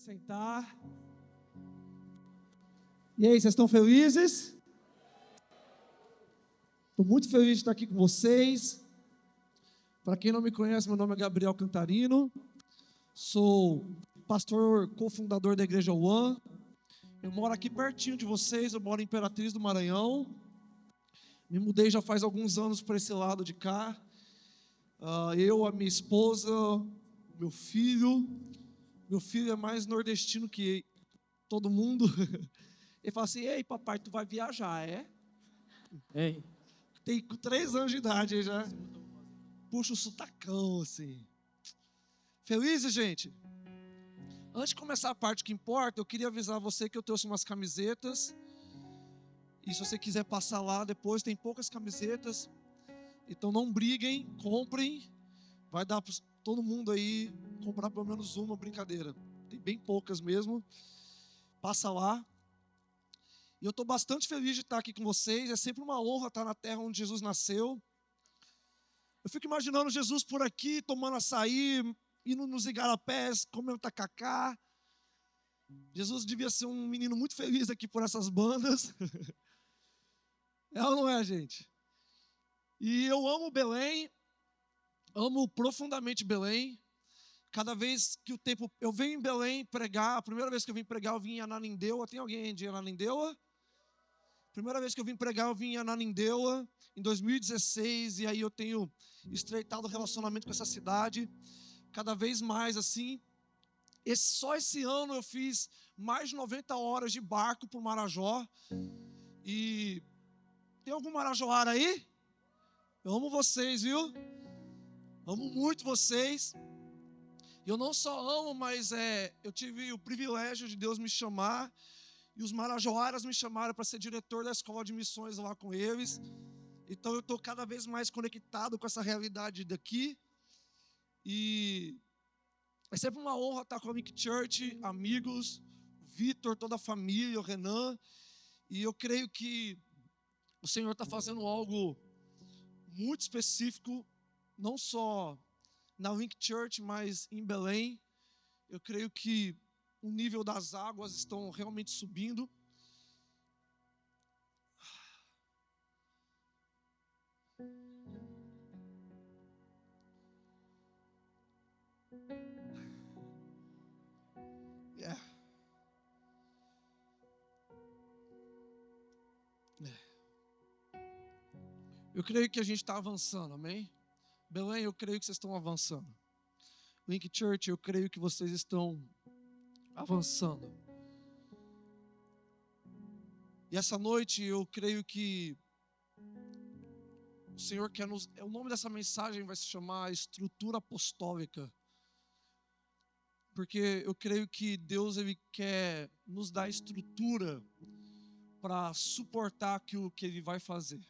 Sentar. E aí, vocês estão felizes? Estou muito feliz de estar aqui com vocês. Para quem não me conhece, meu nome é Gabriel Cantarino. Sou pastor cofundador da Igreja One. Eu moro aqui pertinho de vocês, eu moro em Imperatriz do Maranhão. Me mudei já faz alguns anos para esse lado de cá. Eu, a minha esposa, meu filho. Meu filho é mais nordestino que todo mundo. Ele fala assim: ei, papai, tu vai viajar, é? Ei. Tem 3 anos de idade aí já. Puxa o sotacão, assim. Felizes, gente? Antes de começar a parte que importa, eu queria avisar você que eu trouxe umas camisetas. E se você quiser passar lá depois, tem poucas camisetas. Então não briguem, comprem. Vai dar para todo mundo aí comprar pelo menos uma, brincadeira. Tem bem poucas mesmo. Passa lá. E eu estou bastante feliz de estar aqui com vocês. É sempre uma honra estar na terra onde Jesus nasceu. Eu fico imaginando Jesus por aqui, tomando açaí, indo nos igarapés, comendo tacacá. Jesus devia ser um menino muito feliz aqui por essas bandas. É ou não é, gente? E eu amo Belém, amo profundamente Belém. Cada vez que o tempo... Eu venho em Belém pregar, a primeira vez que eu vim pregar, eu vim em Ananindeua. Tem alguém de Ananindeua? Primeira vez que eu vim pregar, eu vim em Ananindeua, em 2016, e aí eu tenho estreitado o relacionamento com essa cidade, cada vez mais assim. Só esse ano eu fiz mais de 90 horas de barco para o Marajó, e tem algum marajoara aí? Eu amo vocês, viu? Amo muito vocês. E eu não só amo, mas eu tive o privilégio de Deus me chamar. E os marajoaras me chamaram para ser diretor da escola de missões lá com eles. Então eu estou cada vez mais conectado com essa realidade daqui. E é sempre uma honra estar com a Link Church, amigos, o Vitor, toda a família, o Renan. E eu creio que o Senhor está fazendo algo muito específico, não só na Link Church, mas em Belém. Eu creio que o nível das águas estão realmente subindo. Eu creio que a gente está avançando, amém? Belém, eu creio que vocês estão avançando. Link Church, eu creio que vocês estão avançando. E essa noite eu creio que o Senhor quer nos... O nome dessa mensagem vai se chamar Estrutura Apostólica. Porque eu creio que Deus ele quer nos dar estrutura para suportar aquilo que Ele vai fazer.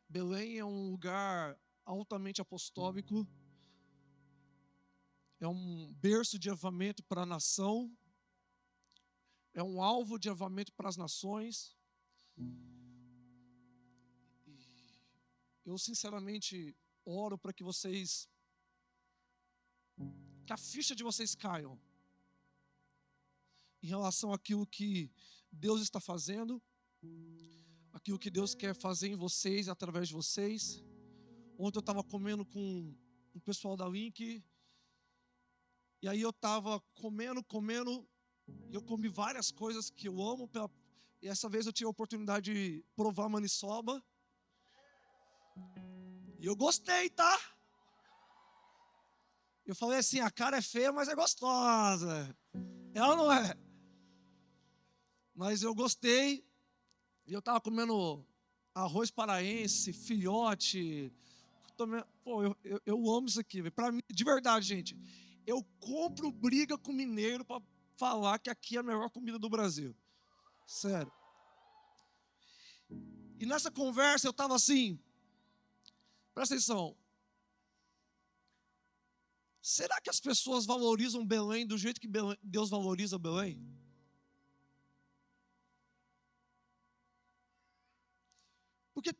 Belém é um lugar altamente apostólico. É um berço de avivamento para a nação. É um alvo de avivamento para as nações. Eu sinceramente oro para que vocês, que a ficha de vocês caiam em relação àquilo que Deus está fazendo, aquilo que Deus quer fazer em vocês, através de vocês. Ontem eu estava comendo com o pessoal da Link, e aí eu estava comendo, e eu comi várias coisas que eu amo, e essa vez eu tive a oportunidade de provar maniçoba, e eu gostei, tá? Eu falei assim, a cara é feia, mas é gostosa. Ela não é. Mas eu gostei. E eu estava comendo arroz paraense, filhote. Pô, eu amo isso aqui. Para mim, de verdade, gente. Eu compro briga com mineiro para falar que aqui é a melhor comida do Brasil. Sério. E nessa conversa eu estava assim, presta atenção. Será que as pessoas valorizam Belém do jeito que Deus valoriza Belém? Porque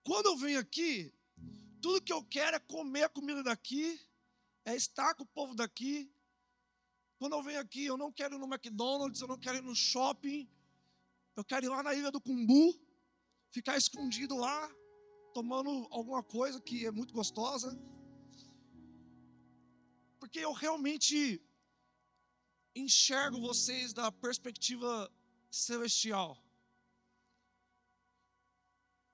quando eu venho aqui, tudo que eu quero é comer a comida daqui, é estar com o povo daqui. Quando eu venho aqui, eu não quero ir no McDonald's, eu não quero ir no shopping. Eu quero ir lá na Ilha do Cumbu, ficar escondido lá, tomando alguma coisa que é muito gostosa. Porque eu realmente enxergo vocês da perspectiva celestial.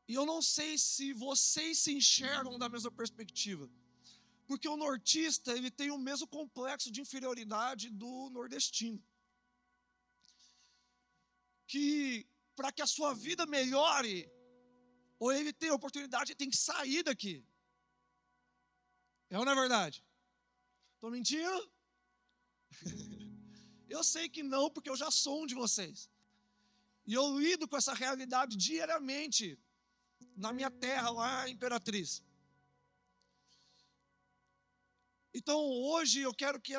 E eu não sei se vocês se enxergam da mesma perspectiva. Porque o nortista, ele tem o mesmo complexo de inferioridade do nordestino. Que para que a sua vida melhore, ou ele tenha oportunidade, ele tem que sair daqui. É ou não é verdade? Estou mentindo? Eu sei que não, porque eu já sou um de vocês. E eu lido com essa realidade diariamente na minha terra, lá em Imperatriz. Então hoje eu quero que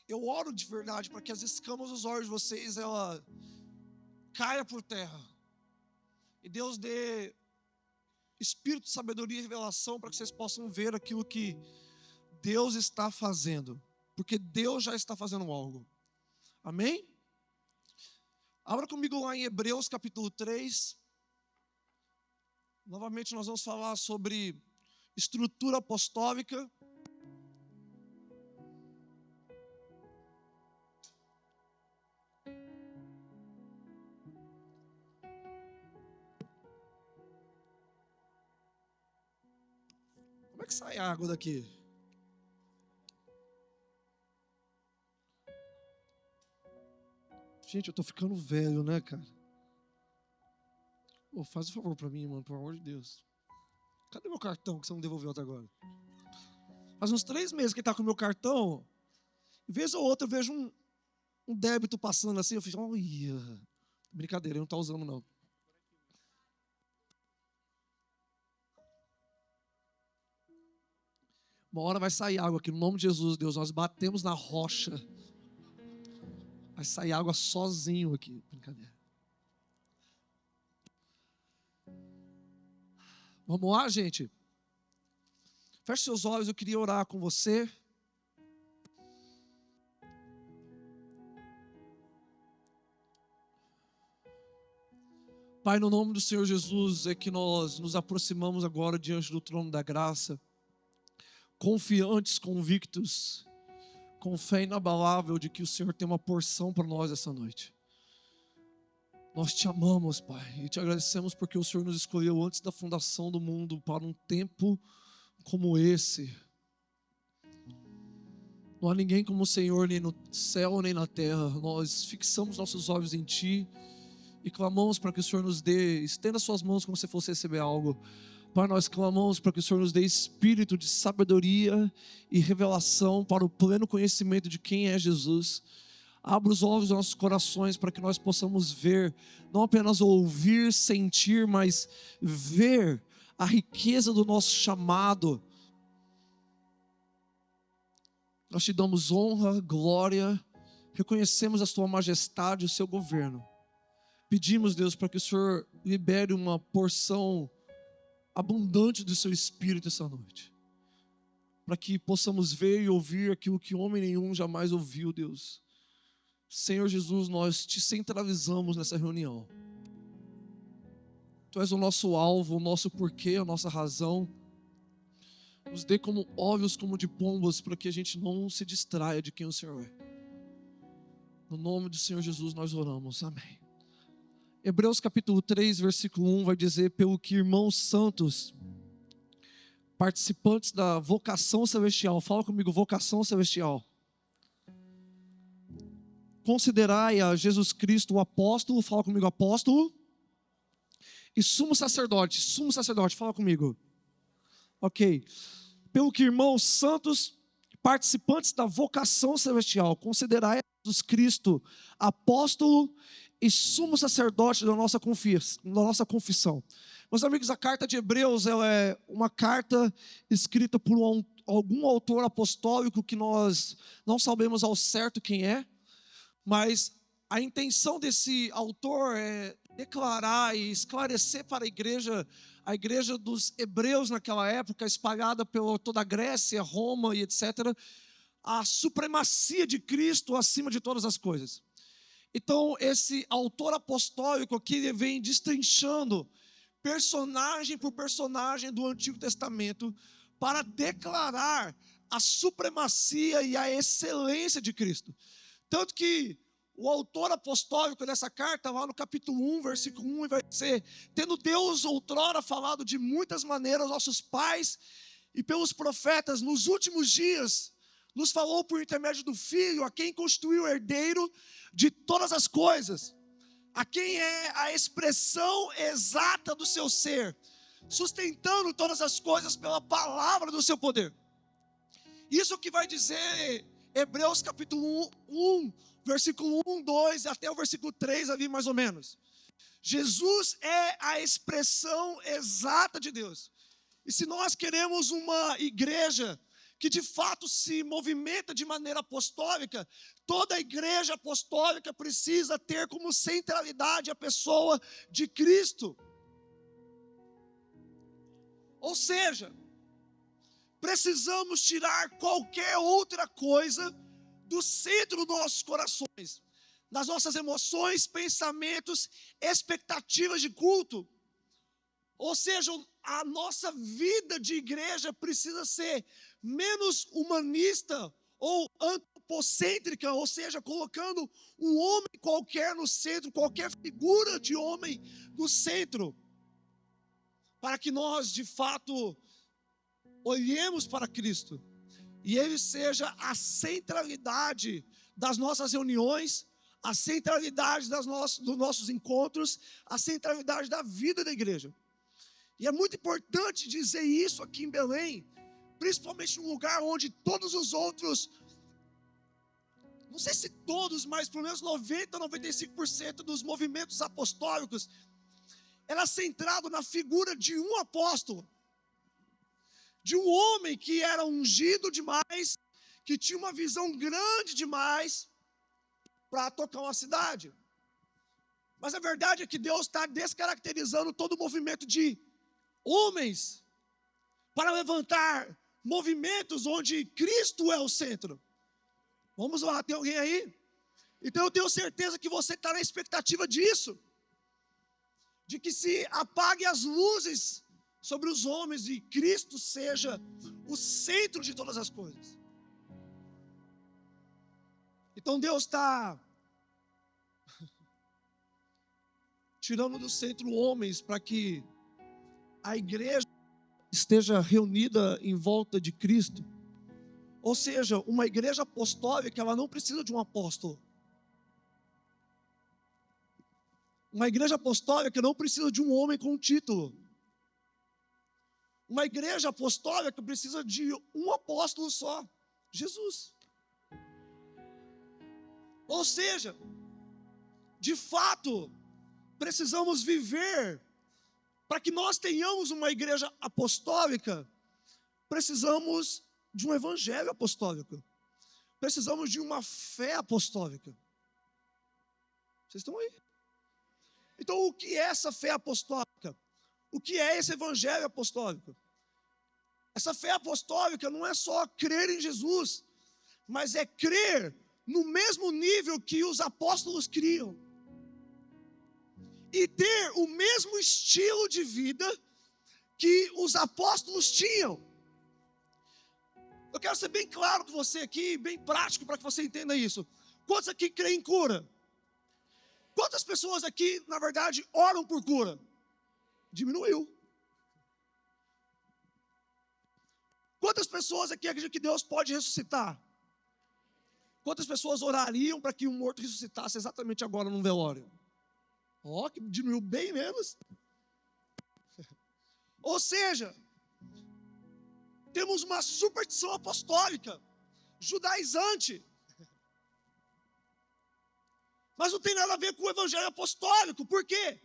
eu oro de verdade para que as escamas dos olhos de vocês ela caia por terra. E Deus dê espírito de sabedoria e revelação para que vocês possam ver aquilo que Deus está fazendo. Porque Deus já está fazendo algo. Amém? Abra comigo lá em Hebreus capítulo 3. Novamente nós vamos falar sobre estrutura apostólica. Como é que sai a água daqui? Gente, eu tô ficando velho, né, cara? Ô, faz um favor pra mim, mano, pelo amor de Deus. Cadê meu cartão que você não devolveu até agora? Faz uns 3 meses que ele tá com o meu cartão. Vez ou outra eu vejo um débito passando assim, eu fico, olha, brincadeira, ele não tá usando não. Uma hora vai sair água aqui, no nome de Jesus, Deus, nós batemos na rocha. Vai sair água sozinho aqui, brincadeira. Vamos lá, gente? Feche seus olhos, eu queria orar com você. Pai, no nome do Senhor Jesus, é que nós nos aproximamos agora diante do trono da graça, confiantes, convictos, com fé inabalável de que o Senhor tem uma porção para nós essa noite. Nós te amamos, Pai, e te agradecemos porque o Senhor nos escolheu antes da fundação do mundo para um tempo como esse. Não há ninguém como o Senhor, nem no céu, nem na terra. Nós fixamos nossos olhos em Ti e clamamos para que o Senhor nos dê, estenda suas mãos como se fosse receber algo. Pai, nós clamamos para que o Senhor nos dê espírito de sabedoria e revelação para o pleno conhecimento de quem é Jesus. Abra os olhos dos nossos corações para que nós possamos ver, não apenas ouvir, sentir, mas ver a riqueza do nosso chamado. Nós te damos honra, glória, reconhecemos a Sua majestade e o Seu governo. Pedimos, Deus, para que o Senhor libere uma porção abundante do Seu Espírito essa noite. Para que possamos ver e ouvir aquilo que homem nenhum jamais ouviu, Deus. Senhor Jesus, nós te centralizamos nessa reunião. Tu és o nosso alvo, o nosso porquê, a nossa razão. Nos dê como olhos como de pombas, para que a gente não se distraia de quem o Senhor é. No nome do Senhor Jesus nós oramos, amém. Hebreus capítulo 3, versículo 1 vai dizer: pelo que irmãos santos, participantes da vocação celestial, fala comigo, vocação celestial. Considerai a Jesus Cristo o apóstolo, fala comigo, apóstolo, e sumo sacerdote, fala comigo. Ok. Pelo que irmãos santos, participantes da vocação celestial, considerai a Jesus Cristo apóstolo e sumo sacerdote da nossa confissão. Meus amigos, a carta de Hebreus ela é uma carta escrita por algum autor apostólico que nós não sabemos ao certo quem é, mas a intenção desse autor é declarar e esclarecer para a igreja dos hebreus naquela época, espalhada por toda a Grécia, Roma e etc., a supremacia de Cristo acima de todas as coisas. Então, esse autor apostólico aqui, ele vem destrinchando personagem por personagem do Antigo Testamento para declarar a supremacia e a excelência de Cristo. Tanto que o autor apostólico dessa carta, lá no capítulo 1, versículo 1, vai dizer: tendo Deus outrora falado de muitas maneiras aos nossos pais e pelos profetas, nos últimos dias, nos falou por intermédio do Filho, a quem constituiu o herdeiro de todas as coisas, a quem é a expressão exata do seu ser, sustentando todas as coisas pela palavra do seu poder. Isso que vai dizer Hebreus capítulo 1, versículo 1, 2, até o versículo 3 ali mais ou menos. Jesus é a expressão exata de Deus. E se nós queremos uma igreja que de fato se movimenta de maneira apostólica, toda a igreja apostólica precisa ter como centralidade a pessoa de Cristo. Ou seja, precisamos tirar qualquer outra coisa do centro dos nossos corações, das nossas emoções, pensamentos, expectativas de culto. Ou seja, a nossa vida de igreja precisa ser menos humanista ou antropocêntrica, ou seja, colocando um homem qualquer no centro, qualquer figura de homem no centro, para que nós de fato olhemos para Cristo e Ele seja a centralidade das nossas reuniões, a centralidade dos nossos encontros, a centralidade da vida da igreja. E é muito importante dizer isso aqui em Belém, principalmente num lugar onde todos os outros, não sei se todos, mas pelo menos 90%, 95% dos movimentos apostólicos, era centrado na figura de um apóstolo, de um homem que era ungido demais, que tinha uma visão grande demais para tocar uma cidade. Mas a verdade é que Deus está descaracterizando todo o movimento de homens para levantar movimentos onde Cristo é o centro. Vamos lá, tem alguém aí? Então eu tenho certeza que você está na expectativa disso, de que se apague as luzes sobre os homens e Cristo seja o centro de todas as coisas. Então Deus está tirando do centro homens para que a igreja esteja reunida em volta de Cristo. Ou seja, uma igreja apostólica, ela não precisa de um apóstolo. Uma igreja apostólica não precisa de um homem com título. Uma igreja apostólica precisa de um apóstolo só, Jesus. Ou seja, de fato, precisamos viver. Para que nós tenhamos uma igreja apostólica, precisamos de um evangelho apostólico. Precisamos de uma fé apostólica. Vocês estão aí? Então, o que é essa fé apostólica? O que é esse evangelho apostólico? Essa fé apostólica não é só crer em Jesus, mas é crer no mesmo nível que os apóstolos criam. E ter o mesmo estilo de vida que os apóstolos tinham. Eu quero ser bem claro com você aqui, bem prático para que você entenda isso. Quantos aqui creem em cura? Quantas pessoas aqui, na verdade, oram por cura? Diminuiu. Quantas pessoas aqui acreditam que Deus pode ressuscitar? Quantas pessoas orariam para que um morto ressuscitasse exatamente agora num velório? Que diminuiu bem menos. Ou seja, temos uma superstição apostólica, judaizante. Mas não tem nada a ver com o evangelho apostólico. Por quê?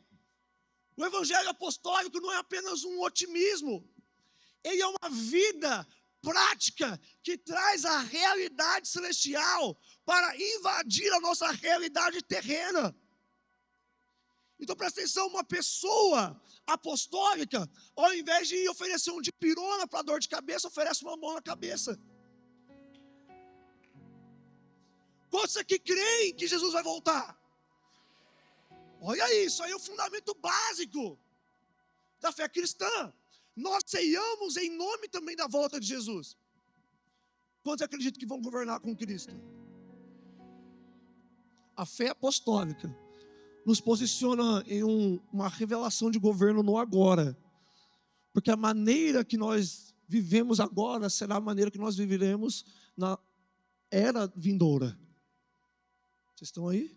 O evangelho apostólico não é apenas um otimismo. Ele é uma vida prática que traz a realidade celestial para invadir a nossa realidade terrena. Então presta atenção, uma pessoa apostólica, ao invés de oferecer um dipirona para dor de cabeça, oferece uma mão na cabeça. Quantos aqui creem que Jesus vai voltar? Olha isso aí é o fundamento básico da fé cristã. Nós ceiamos em nome também da volta de Jesus. Quantos acreditam que vão governar com Cristo? A fé apostólica nos posiciona em uma revelação de governo no agora. Porque a maneira que nós vivemos agora será a maneira que nós viveremos na era vindoura. Vocês estão aí?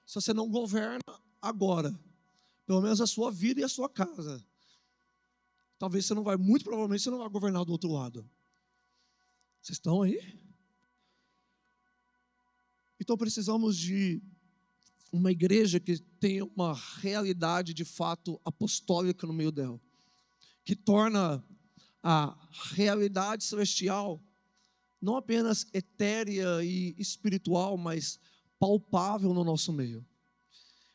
Se você não governa agora, pelo menos a sua vida e a sua casa, talvez você não vai, muito provavelmente você não vai governar do outro lado. Vocês estão aí? Então precisamos de uma igreja que tenha uma realidade de fato apostólica no meio dela, que torna a realidade celestial não apenas etérea e espiritual, mas palpável no nosso meio.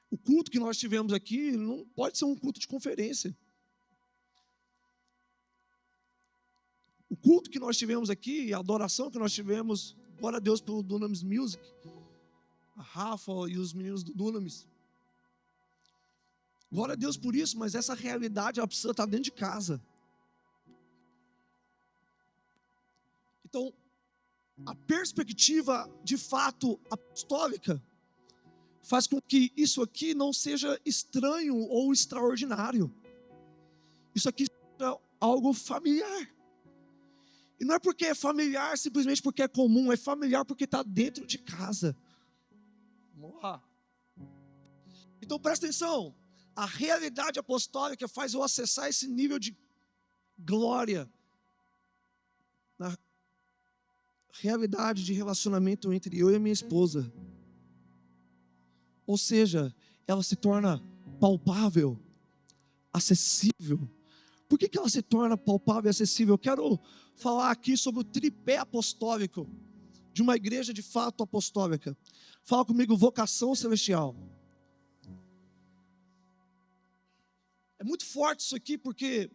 O culto que nós tivemos aqui não pode ser um culto de conferência. O culto que nós tivemos aqui, a adoração que nós tivemos, glória a Deus pelo Dunamis Music, a Rafa e os meninos do Dunamis. Glória a Deus por isso, mas essa realidade ela precisa estar dentro de casa. Então, a perspectiva de fato apostólica faz com que isso aqui não seja estranho ou extraordinário. Isso aqui seja algo familiar. E não é porque é familiar simplesmente porque é comum, é familiar porque está dentro de casa. Vamos lá. Então presta atenção, a realidade apostólica faz eu acessar esse nível de glória na realidade de relacionamento entre eu e a minha esposa. Ou seja, ela se torna palpável, acessível. Por que ela se torna palpável e acessível? Eu quero falar aqui sobre o tripé apostólico de uma igreja de fato apostólica. Fala comigo, vocação celestial. É muito forte isso aqui porque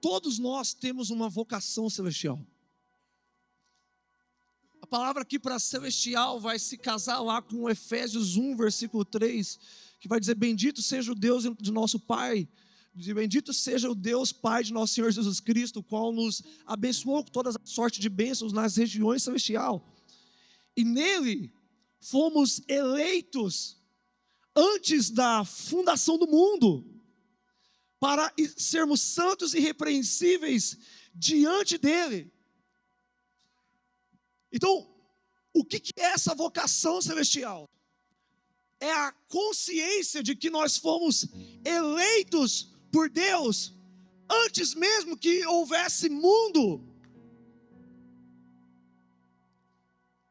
todos nós temos uma vocação celestial. A palavra aqui para celestial vai se casar lá com Efésios 1, versículo 3, que vai dizer, bendito seja o Deus de nosso Pai, bendito seja o Deus Pai de nosso Senhor Jesus Cristo, o qual nos abençoou com toda a sorte de bênçãos nas regiões celestiais. E nele fomos eleitos antes da fundação do mundo, para sermos santos e irrepreensíveis diante dele. Então, o que é essa vocação celestial? É a consciência de que nós fomos eleitos por Deus antes mesmo que houvesse mundo.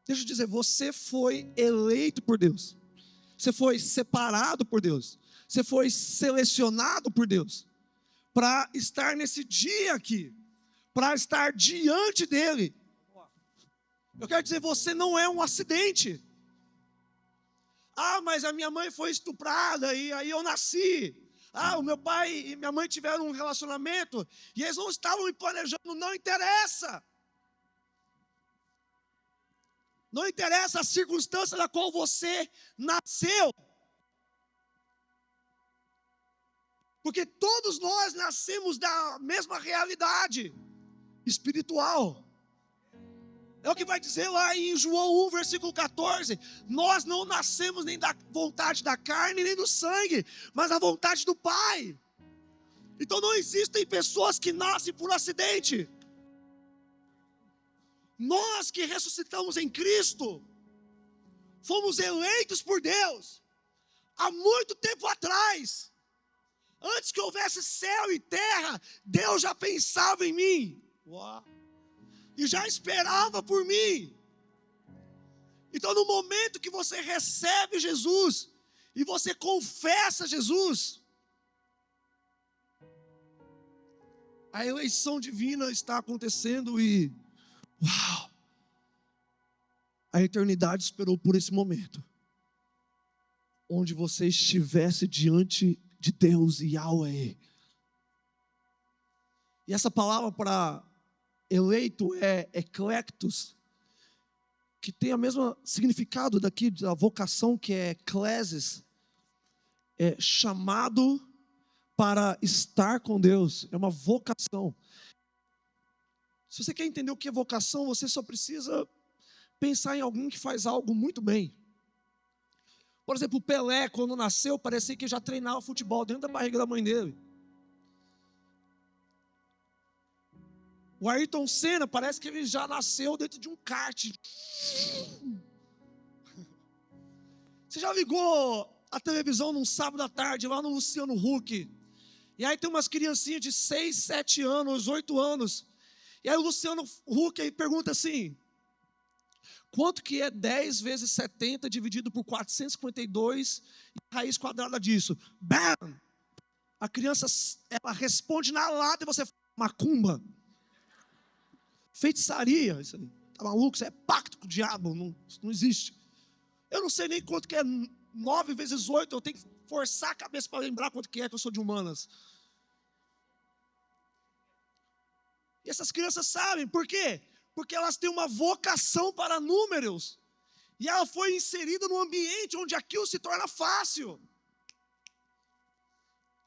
Deixa eu dizer, você foi eleito por Deus. Você foi separado por Deus. Você foi selecionado por Deus para estar nesse dia aqui, para estar diante dele. Eu quero dizer, você não é um acidente. Ah, mas a minha mãe foi estuprada e aí eu nasci. Ah, o meu pai e minha mãe tiveram um relacionamento e eles não estavam me planejando. Não interessa. Não interessa a circunstância na qual você nasceu. Porque todos nós nascemos da mesma realidade espiritual. É o que vai dizer lá em João 1, versículo 14. Nós não nascemos nem da vontade da carne, nem do sangue, mas da vontade do Pai. Então não existem pessoas que nascem por acidente. Nós que ressuscitamos em Cristo, fomos eleitos por Deus, há muito tempo atrás. Antes que houvesse céu e terra, Deus já pensava em mim. Uau. E já esperava por mim. Então no momento que você recebe Jesus, e você confessa Jesus, a eleição divina está acontecendo e, uau, a eternidade esperou por esse momento, onde você estivesse diante de Deus e Yahweh. E essa palavra para eleito é eclectos, que tem o mesmo significado daqui da vocação, que é eclesis, é chamado para estar com Deus, é uma vocação. Se você quer entender o que é vocação, você só precisa pensar em alguém que faz algo muito bem. Por exemplo, o Pelé, quando nasceu, parecia que já treinava futebol dentro da barriga da mãe dele. O Ayrton Senna, parece que ele já nasceu dentro de um kart. Você já ligou a televisão num sábado à tarde, lá no Luciano Huck? E aí tem umas criancinhas de 6, 7 anos, 8 anos. E aí o Luciano Huck aí pergunta assim: quanto que é 10 vezes 70 dividido por 452 e a raiz quadrada disso? Bam! A criança, ela responde na lata e você fala: macumba. Feitiçaria, isso aí. Tá maluco? Isso é pacto com o diabo, não existe. Eu não sei nem quanto que é 9 vezes 8, eu tenho que forçar a cabeça para lembrar quanto que eu sou de humanas. E essas crianças sabem, por quê? Porque elas têm uma vocação para números. E ela foi inserida num ambiente onde aquilo se torna fácil.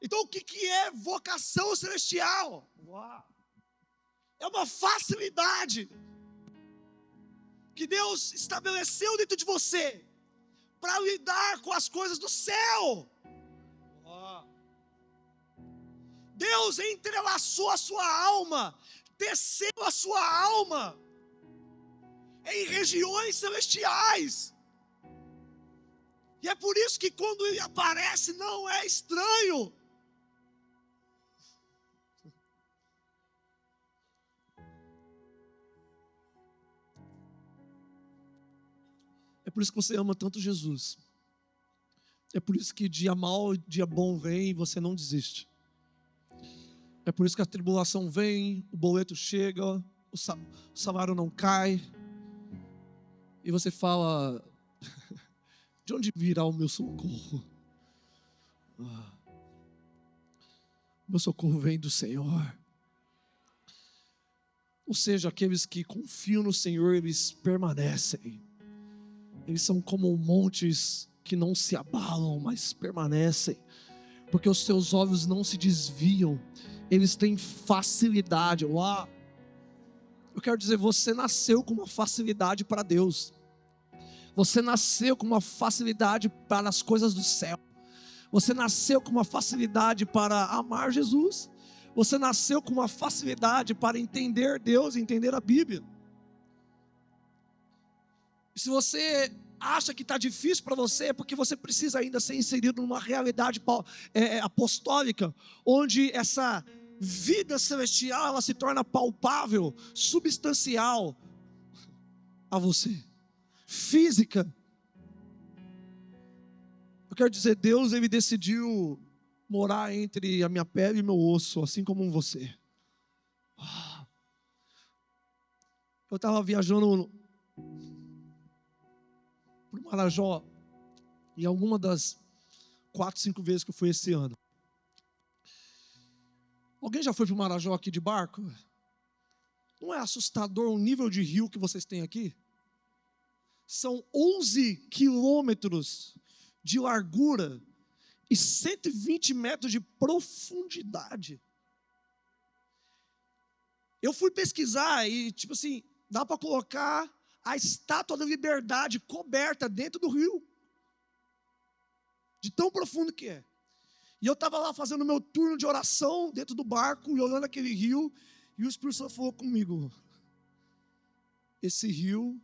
Então o que é vocação celestial? Uau! É uma facilidade que Deus estabeleceu dentro de você para lidar com as coisas do céu. Deus entrelaçou a sua alma, teceu a sua alma em regiões celestiais. E é por isso que quando ele aparece não é estranho. É por isso que você ama tanto Jesus. É por isso que dia mal, dia bom vem e você não desiste. É por isso que a tribulação vem, o boleto chega, o salário não cai. E você fala: de onde virá o meu socorro? Meu socorro vem do Senhor. Ou seja, aqueles que confiam no Senhor, eles permanecem. Eles são como montes que não se abalam, mas permanecem, porque os seus olhos não se desviam. Eles têm facilidade. Uau! Eu quero dizer, você nasceu com uma facilidade para Deus. Você nasceu com uma facilidade para as coisas do céu. Você nasceu com uma facilidade para amar Jesus. Você nasceu com uma facilidade para entender Deus, entender a Bíblia. Se você acha que está difícil para você, é porque você precisa ainda ser inserido numa realidade apostólica, onde essa vida celestial ela se torna palpável, substancial a você, física. Eu quero dizer, Deus ele decidiu morar entre a minha pele e meu osso, assim como você. Eu estava viajando para o Marajó, e alguma das 4, 5 vezes que eu fui esse ano. Alguém já foi para o Marajó aqui de barco? Não é assustador o nível de rio que vocês têm aqui? São 11 quilômetros de largura e 120 metros de profundidade. Eu fui pesquisar e, tipo assim, dá para colocar a Estátua da Liberdade coberta dentro do rio, de tão profundo que é. E eu estava lá fazendo meu turno de oração dentro do barco e olhando aquele rio, e o Espírito Santo falou comigo: esse rio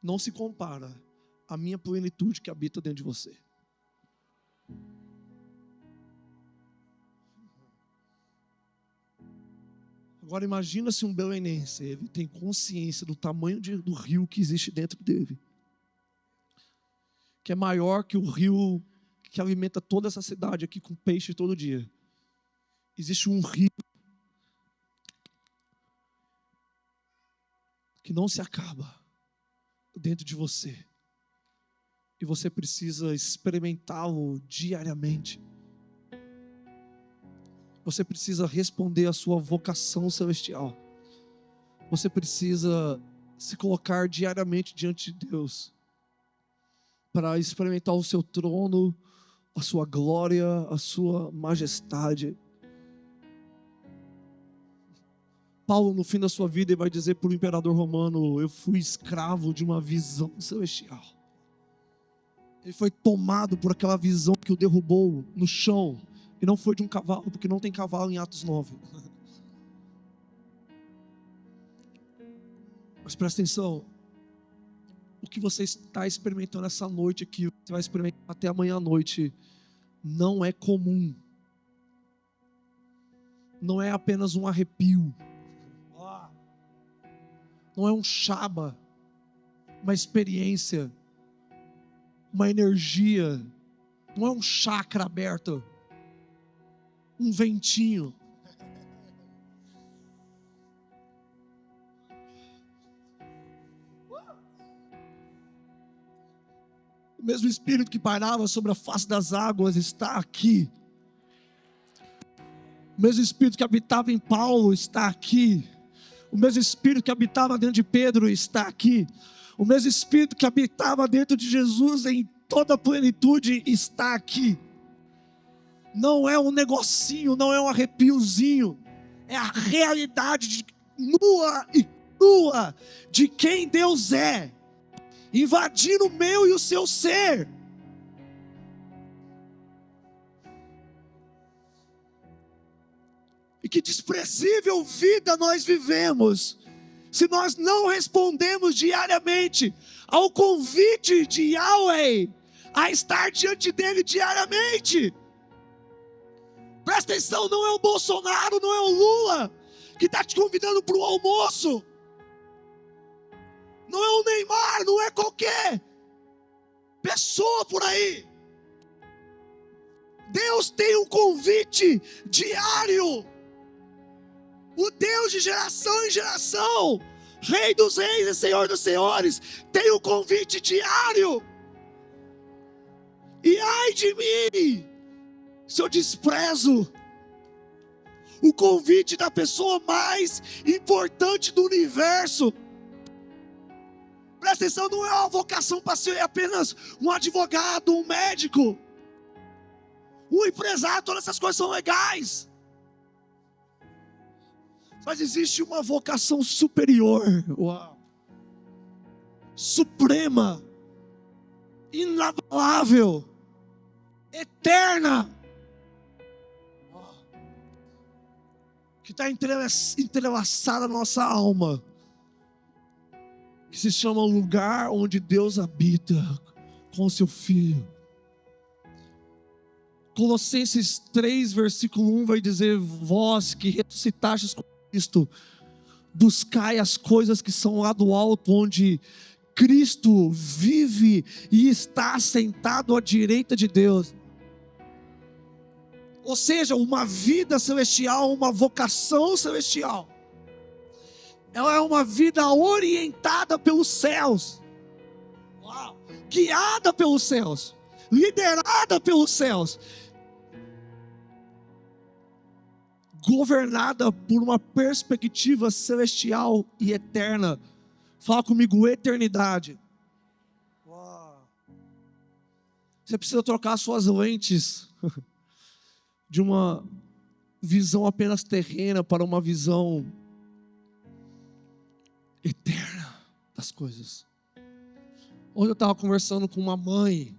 não se compara à minha plenitude que habita dentro de você. Agora imagina se um belenense, ele tem consciência do tamanho do rio que existe dentro dele, que é maior que o rio que alimenta toda essa cidade aqui com peixe todo dia. Existe um rio que não se acaba dentro de você, e você precisa experimentá-lo diariamente. Você precisa responder à sua vocação celestial. Você precisa se colocar diariamente diante de Deus para experimentar o seu trono, a sua glória, a sua majestade. Paulo, no fim da sua vida, ele vai dizer para o imperador romano: eu fui escravo de uma visão celestial. Ele foi tomado por aquela visão que o derrubou no chão. E não foi de um cavalo, porque não tem cavalo em Atos 9. Mas presta atenção. O que você está experimentando essa noite aqui, você vai experimentar até amanhã à noite, não é comum. Não é apenas um arrepio. Não é um chaba. Uma experiência. Uma energia. Não é um chakra aberto. Um ventinho. O mesmo Espírito que pairava sobre a face das águas está aqui. O mesmo Espírito que habitava em Paulo está aqui. O mesmo Espírito que habitava dentro de Pedro está aqui. O mesmo Espírito que habitava dentro de Jesus em toda a plenitude está aqui. Não é um negocinho, não é um arrepiozinho. É a realidade nua e crua de quem Deus é, invadindo o meu e o seu ser. E que desprezível vida nós vivemos, se nós não respondemos diariamente ao convite de Yahweh, a estar diante dele diariamente. Presta atenção, não é o Bolsonaro, não é o Lula, que está te convidando para o almoço. Não é o Neymar, não é qualquer pessoa por aí. Deus tem um convite diário. O Deus de geração em geração, Rei dos reis e Senhor dos senhores, tem um convite diário. E ai de mim, se eu desprezo o convite da pessoa mais importante do universo. Presta atenção, não é uma vocação para ser apenas um advogado, um médico, um empresário, todas essas coisas são legais. Mas existe uma vocação superior, suprema, inabalável, eterna, que está entrelaçada na nossa alma, que se chama o lugar onde Deus habita com o seu Filho. Colossenses 3, versículo 1 vai dizer: vós que ressuscitastes com Cristo, buscai as coisas que são lá do alto, onde Cristo vive e está sentado à direita de Deus. Ou seja, uma vida celestial, uma vocação celestial. Ela é uma vida orientada pelos céus, guiada pelos céus, liderada pelos céus, governada por uma perspectiva celestial e eterna. Fala comigo, eternidade. Você precisa trocar suas lentes de uma visão apenas terrena para uma visão eterna das coisas. Ontem eu estava conversando com uma mãe,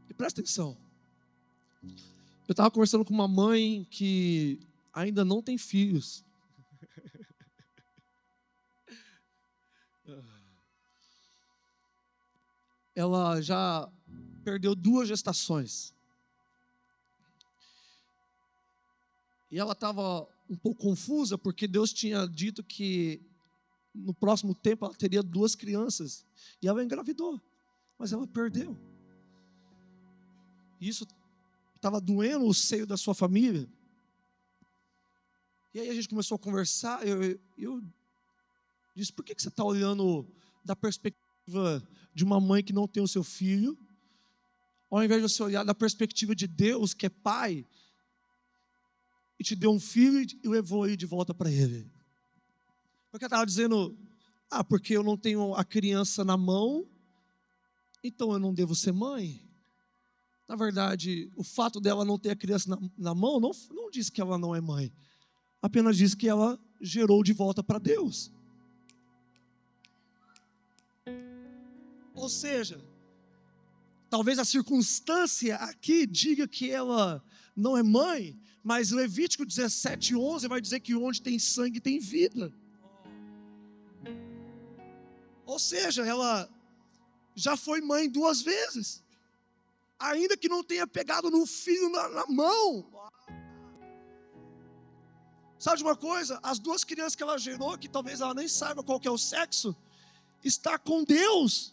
e presta atenção, eu estava conversando com uma mãe que ainda não tem filhos. Ela já perdeu 2 gestações. E ela estava um pouco confusa, porque Deus tinha dito que no próximo tempo ela teria 2 crianças. E ela engravidou, mas ela perdeu. E isso estava doendo o seio da sua família. E aí a gente começou a conversar. Eu disse: por que você está olhando da perspectiva de uma mãe que não tem o seu filho, ao invés de você olhar da perspectiva de Deus, que é pai, e te deu um filho e levou ele de volta para ele? Porque ela estava dizendo, porque eu não tenho a criança na mão, então eu não devo ser mãe. Na verdade, o fato dela não ter a criança na mão não diz que ela não é mãe. Apenas diz que ela gerou de volta para Deus. Ou seja, talvez a circunstância aqui diga que ela não é mãe, mas Levítico 17:11 vai dizer que onde tem sangue tem vida. Ou seja, ela já foi mãe 2 vezes, ainda que não tenha pegado no filho na mão. Sabe de uma coisa? As 2 crianças que ela gerou, que talvez ela nem saiba qual que é o sexo, está com Deus.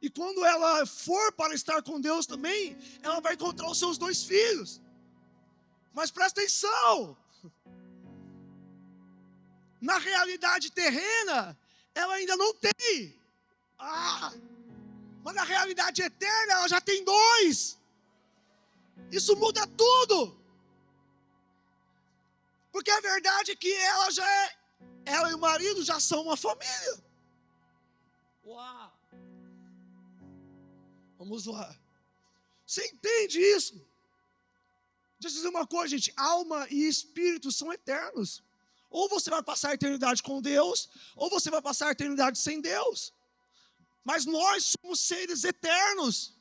E quando ela for para estar com Deus também, ela vai encontrar os seus 2 filhos. Mas presta atenção, na realidade terrena, ela ainda não tem. Mas na realidade eterna, ela já tem 2. Isso muda tudo. Porque a verdade é que ela e o marido já são uma família. Uau! Vamos lá. Você entende isso? Deixa eu dizer uma coisa, gente. Alma e espírito são eternos. Ou você vai passar a eternidade com Deus, ou você vai passar a eternidade sem Deus. Mas nós somos seres eternos.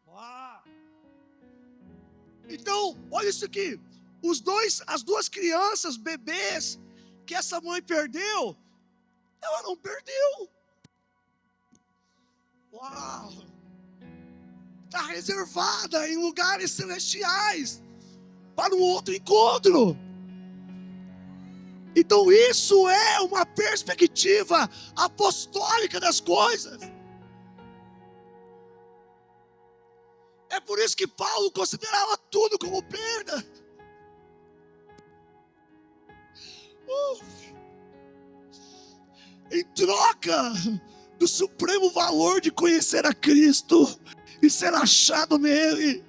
Uau. Então, olha isso aqui. As 2 crianças, bebês, que essa mãe perdeu, ela não perdeu. Uau! Está reservada em lugares celestiais para um outro encontro. Então isso é uma perspectiva apostólica das coisas. É por isso que Paulo considerava tudo como perda. Em troca do supremo valor de conhecer a Cristo e ser achado nele.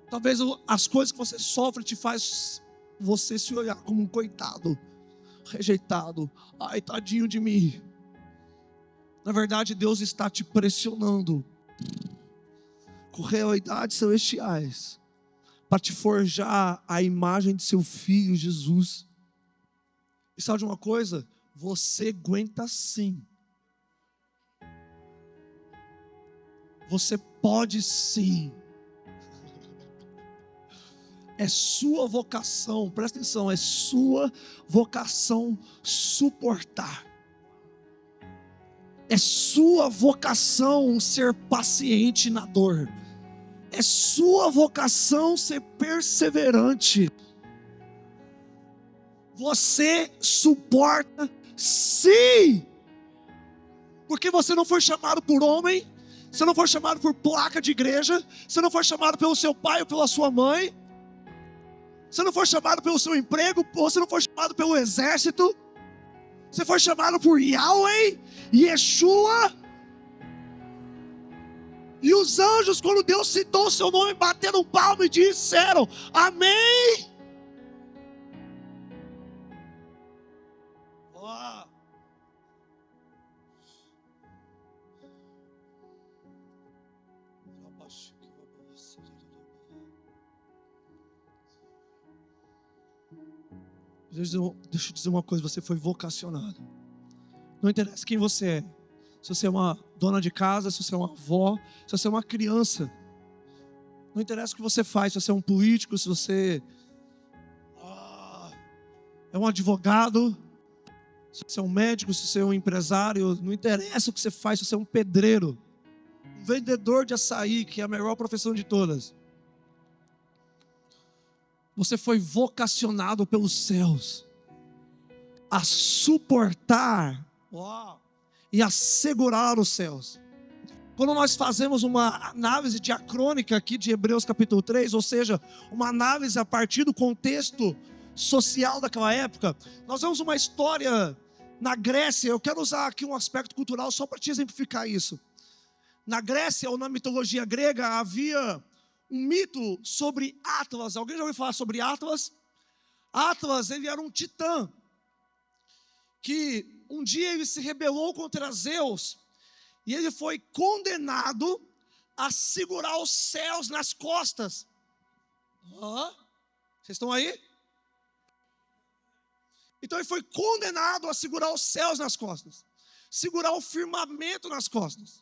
Talvez as coisas que você sofre te faz você se olhar como um coitado, rejeitado. Ai, tadinho de mim. Na verdade, Deus está te pressionando com realidades celestiais para te forjar a imagem de seu filho Jesus. E sabe de uma coisa? Você aguenta sim. Você pode sim. É sua vocação, presta atenção, é sua vocação suportar. É sua vocação ser paciente na dor. É sua vocação ser perseverante. Você suporta sim. Porque você não foi chamado por homem, você não foi chamado por placa de igreja, você não foi chamado pelo seu pai ou pela sua mãe, você não foi chamado pelo seu emprego, você não foi chamado pelo exército, você foi chamado por Yahweh, Yeshua. E os anjos, quando Deus citou o seu nome, bateram palma e disseram: amém. Deixa eu dizer uma coisa, você foi vocacionado. Não interessa quem você é. Se você é uma dona de casa, se você é uma avó, se você é uma criança. Não interessa o que você faz, se você é um político, se você é um advogado, se você é um médico, se você é um empresário. Não interessa o que você faz, se você é um pedreiro, um vendedor de açaí, que é a melhor profissão de todas. Você foi vocacionado pelos céus a suportar e a segurar os céus. Quando nós fazemos uma análise diacrônica aqui de Hebreus capítulo 3, ou seja, uma análise a partir do contexto social daquela época, nós vemos uma história na Grécia. Eu quero usar aqui um aspecto cultural só para te exemplificar isso. Na Grécia, ou na mitologia grega, havia um mito sobre Atlas. Alguém já ouviu falar sobre Atlas? Atlas, ele era um titã, que um dia ele se rebelou contra Zeus, e ele foi condenado a segurar os céus nas costas. Vocês estão aí? Então ele foi condenado a segurar os céus nas costas, segurar o firmamento nas costas.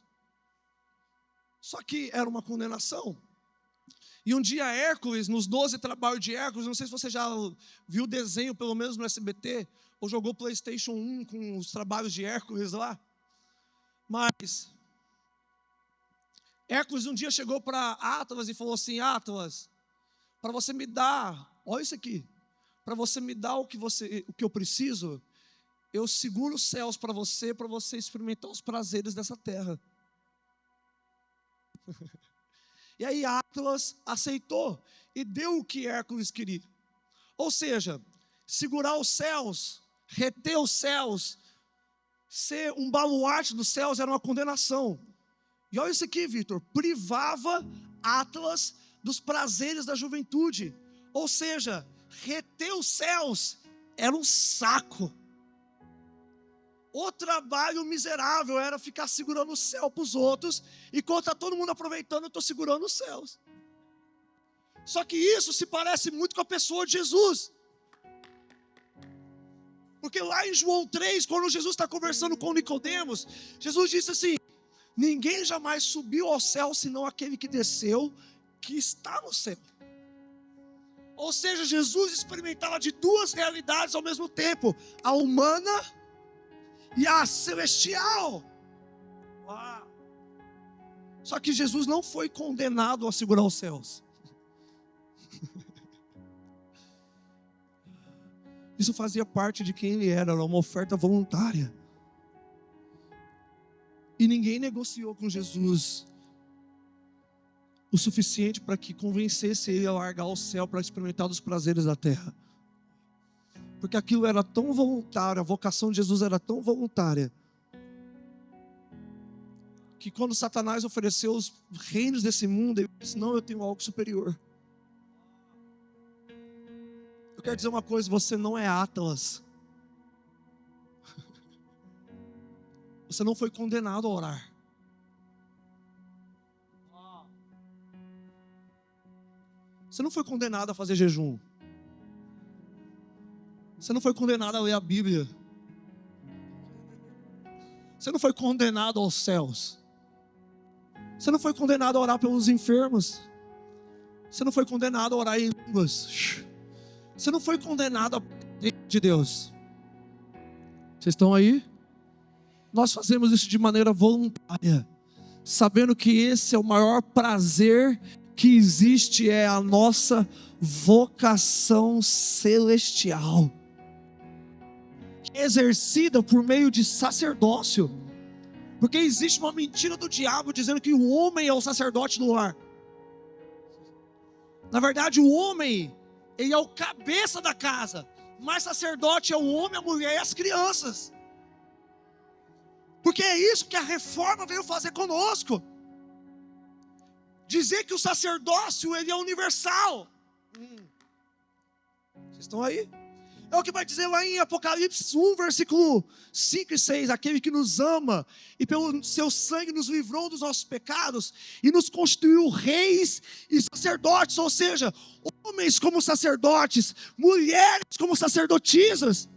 Só que era uma condenação. E um dia Hércules, nos 12 trabalhos de Hércules, não sei se você já viu o desenho, pelo menos no SBT, ou jogou PlayStation 1 com os trabalhos de Hércules lá. Mas Hércules um dia chegou para Atlas e falou assim: Atlas, para você me dar, olha isso aqui, para você me dar o que eu preciso, eu seguro os céus para você experimentar os prazeres dessa terra. E aí Atlas aceitou e deu o que Hércules queria. Ou seja, segurar os céus, reter os céus, ser um baluarte dos céus era uma condenação. E olha isso aqui, Vitor, privava Atlas dos prazeres da juventude. Ou seja, reter os céus era um saco. O trabalho miserável era ficar segurando o céu para os outros, enquanto está todo mundo aproveitando, eu estou segurando os céus. Só que isso se parece muito com a pessoa de Jesus. Porque lá em João 3, quando Jesus está conversando com Nicodemos, Jesus disse assim: ninguém jamais subiu ao céu, senão aquele que desceu, que está no céu. Ou seja, Jesus experimentava de duas realidades ao mesmo tempo: a humana e a celestial. Só que Jesus não foi condenado a segurar os céus. Isso fazia parte de quem ele era uma oferta voluntária. E ninguém negociou com Jesus o suficiente para que convencesse ele a largar o céu para experimentar os prazeres da terra. Porque aquilo era tão voluntário, a vocação de Jesus era tão voluntária, que quando Satanás ofereceu os reinos desse mundo, ele disse: não, eu tenho algo superior. Eu quero dizer uma coisa: você não é Atlas. Você não foi condenado a orar. Você não foi condenado a fazer jejum. Você não foi condenado a ler a Bíblia. Você não foi condenado aos céus. Você não foi condenado a orar pelos enfermos. Você não foi condenado a orar em línguas. Você não foi condenado a de Deus. Vocês estão aí? Nós fazemos isso de maneira voluntária, sabendo que esse é o maior prazer que existe, é a nossa vocação celestial, exercida por meio de sacerdócio. Porque existe uma mentira do diabo dizendo que o homem é o sacerdote do lar. Na verdade, o homem, ele é o cabeça da casa, mas sacerdote é o homem, a mulher e as crianças. Porque é isso que a reforma veio fazer conosco. Dizer que o sacerdócio, ele é universal. Vocês estão aí? É o que vai dizer lá em Apocalipse 1, versículo 5 e 6. Aquele que nos ama e pelo seu sangue nos livrou dos nossos pecados e nos constituiu reis e sacerdotes. Ou seja, homens como sacerdotes, mulheres como sacerdotisas.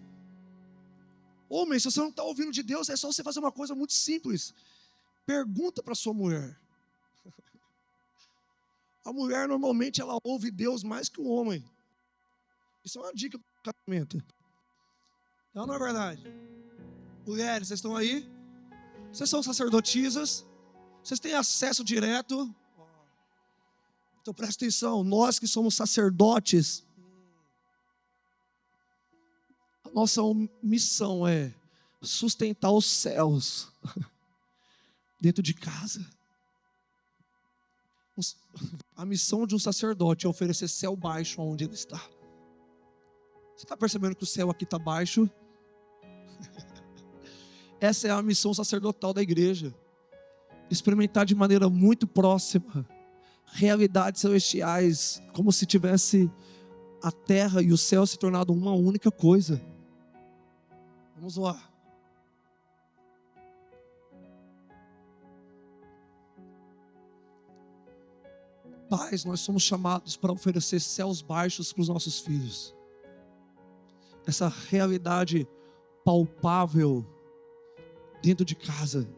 Homens, se você não está ouvindo de Deus, é só você fazer uma coisa muito simples. Pergunta para sua mulher. A mulher normalmente ela ouve Deus mais que o homem. Isso é uma dica para o casamento. Não é verdade? Mulheres, vocês estão aí? Vocês são sacerdotisas? Vocês têm acesso direto? Então presta atenção, nós que somos sacerdotes, a nossa missão é sustentar os céus dentro de casa. A missão de um sacerdote é oferecer céu baixo onde ele está. Você está percebendo que o céu aqui está baixo? Essa é a missão sacerdotal da igreja. Experimentar de maneira muito próxima realidades celestiais, como se tivesse a terra e o céu se tornado uma única coisa. Vamos lá. Pais, nós somos chamados para oferecer céus baixos para os nossos filhos. Essa realidade palpável dentro de casa.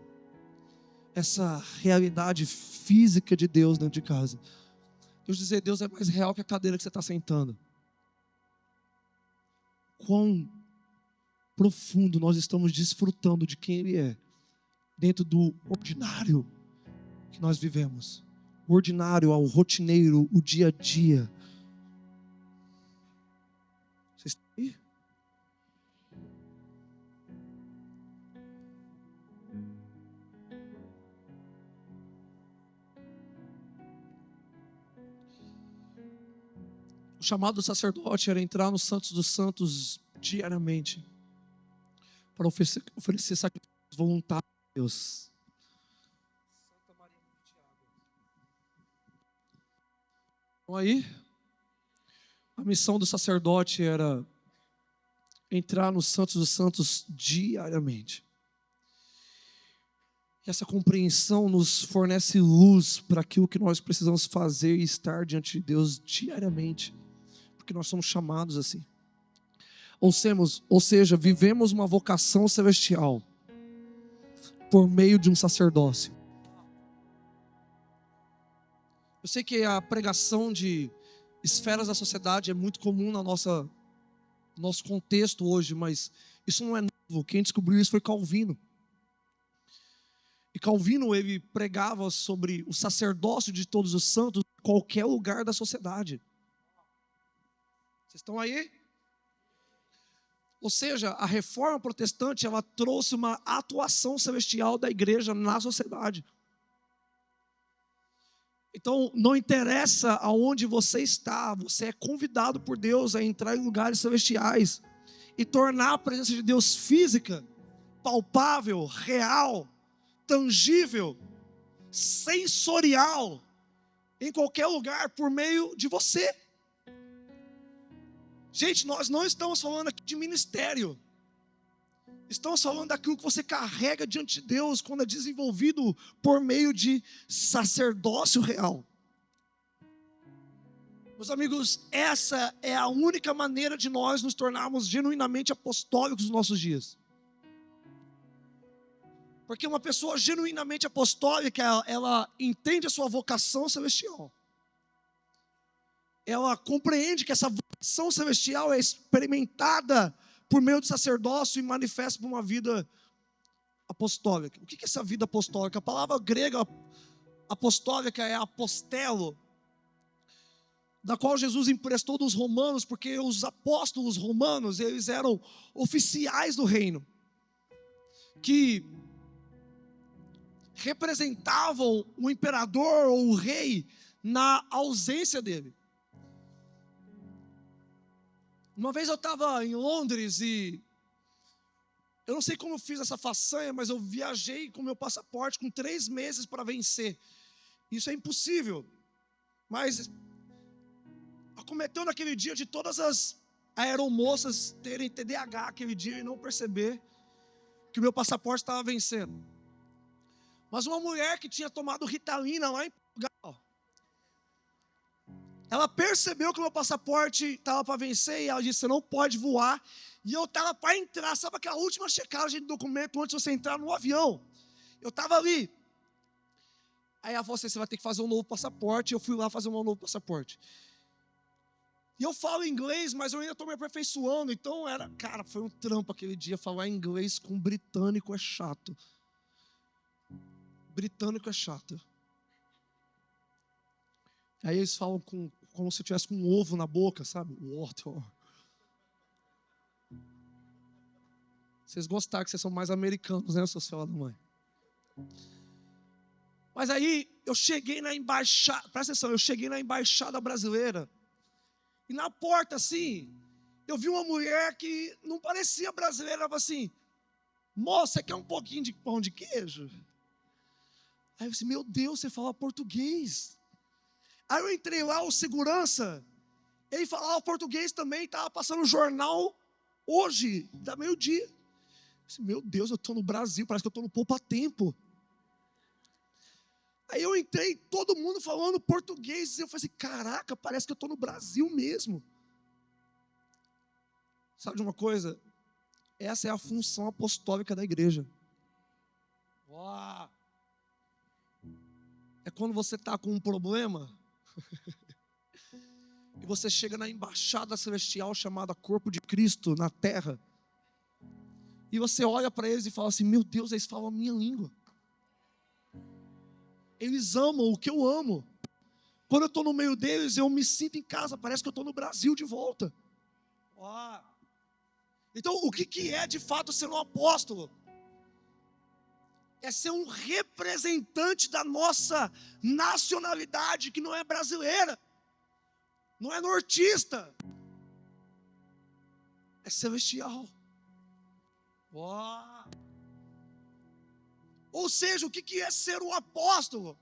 Essa realidade física de Deus dentro de casa. Deus dizer, Deus é mais real que a cadeira que você está sentando. Quão profundo nós estamos desfrutando de quem Ele é, dentro do ordinário que nós vivemos. O ordinário, ao rotineiro, o dia a dia. Vocês estão aí? O chamado do sacerdote era entrar no Santos dos Santos diariamente para oferecer sacrifícios voluntários a Deus. Então aí, a missão do sacerdote era entrar no Santos dos Santos diariamente. E essa compreensão nos fornece luz para aquilo que nós precisamos fazer e estar diante de Deus diariamente, porque nós somos chamados assim. Ou seja, vivemos uma vocação celestial por meio de um sacerdócio. Eu sei que a pregação de esferas da sociedade é muito comum no nosso contexto hoje, mas isso não é novo. Quem descobriu isso foi Calvino. E Calvino, ele pregava sobre o sacerdócio de todos os santos em qualquer lugar da sociedade. Vocês estão aí? Ou seja, a reforma protestante, ela trouxe uma atuação celestial da igreja na sociedade. Então, não interessa aonde você está, você é convidado por Deus a entrar em lugares celestiais e tornar a presença de Deus física, palpável, real, tangível, sensorial, em qualquer lugar por meio de você. Gente, nós não estamos falando aqui de ministério. Estamos falando daquilo que você carrega diante de Deus quando é desenvolvido por meio de sacerdócio real. Meus amigos, essa é a única maneira de nós nos tornarmos genuinamente apostólicos nos nossos dias. Porque uma pessoa genuinamente apostólica, ela entende a sua vocação celestial. Ela compreende que essa vocação celestial é experimentada por meio do sacerdócio e manifesta por uma vida apostólica. O que é essa vida apostólica? A palavra grega apostólica é apostelo, da qual Jesus emprestou dos romanos, porque os apóstolos romanos, eles eram oficiais do reino, que representavam o imperador ou o rei na ausência dele. Uma vez eu estava em Londres e eu não sei como eu fiz essa façanha, mas eu viajei com meu passaporte com 3 meses para vencer. Isso é impossível. Mas acometeu naquele dia de todas as aeromoças terem TDAH aquele dia e não perceber que o meu passaporte estava vencendo. Mas uma mulher que tinha tomado Ritalina lá em Portugal, ela percebeu que o meu passaporte estava para vencer e ela disse, você não pode voar. E eu estava para entrar, sabe aquela última checagem de documento antes de você entrar no avião? Eu estava ali. Aí ela falou assim, você vai ter que fazer um novo passaporte. Eu fui lá fazer um novo passaporte. E eu falo inglês, mas eu ainda estou me aperfeiçoando. Então foi um trampo aquele dia. Falar inglês com britânico é chato. Britânico é chato. Aí eles falam como se tivesse com um ovo na boca, sabe? Water. Vocês gostaram que vocês são mais americanos, né, seus filhos da mãe? Mas aí eu cheguei na embaixada, presta atenção, eu cheguei na embaixada brasileira. E na porta, assim, eu vi uma mulher que não parecia brasileira, ela falou assim, moça, quer um pouquinho de pão de queijo? Aí eu disse, meu Deus, você fala português. Aí eu entrei lá, o segurança, ele falava português também, estava passando o jornal hoje, da meio-dia. Meu Deus, eu estou no Brasil, parece que eu estou no poupa-tempo. Aí eu entrei, todo mundo falando português, e eu falei assim, caraca, parece que eu estou no Brasil mesmo. Sabe de uma coisa? Essa é a função apostólica da igreja. Uau! É quando você está com um problema e você chega na embaixada celestial chamada Corpo de Cristo na terra e você olha para eles e fala assim, meu Deus, eles falam a minha língua. Eles amam o que eu amo. Quando eu estou no meio deles, eu me sinto em casa, parece que eu estou no Brasil de volta. Uau! Então, o que é de fato ser um apóstolo? É ser um representante da nossa nacionalidade, que não é brasileira, não é nortista, é celestial. Uau! Ou seja, o que é ser um apóstolo?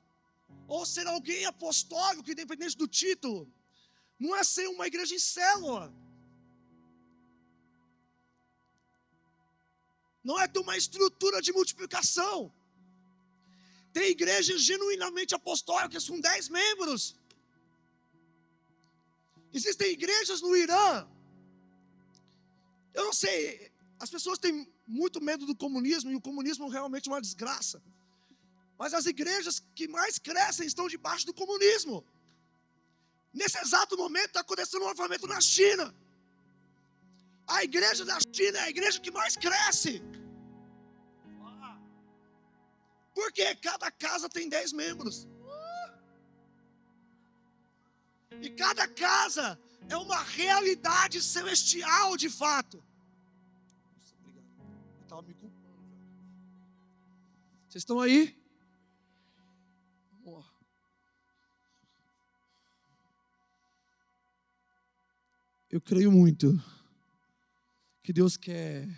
Ou ser alguém apostólico, independente do título, não é ser uma igreja em célula, não é ter uma estrutura de multiplicação. Tem igrejas genuinamente apostólicas com 10 membros. Existem igrejas no Irã. Eu não sei, as pessoas têm muito medo do comunismo, e o comunismo realmente é uma desgraça. Mas as igrejas que mais crescem estão debaixo do comunismo. Nesse exato momento está acontecendo um avivamento na China. A igreja da China é a igreja que mais cresce. Porque cada casa tem 10 membros. E cada casa é uma realidade celestial de fato. Nossa, obrigado. Eu estava me culpando. Vocês estão aí? Vamos lá. Eu creio muito que Deus quer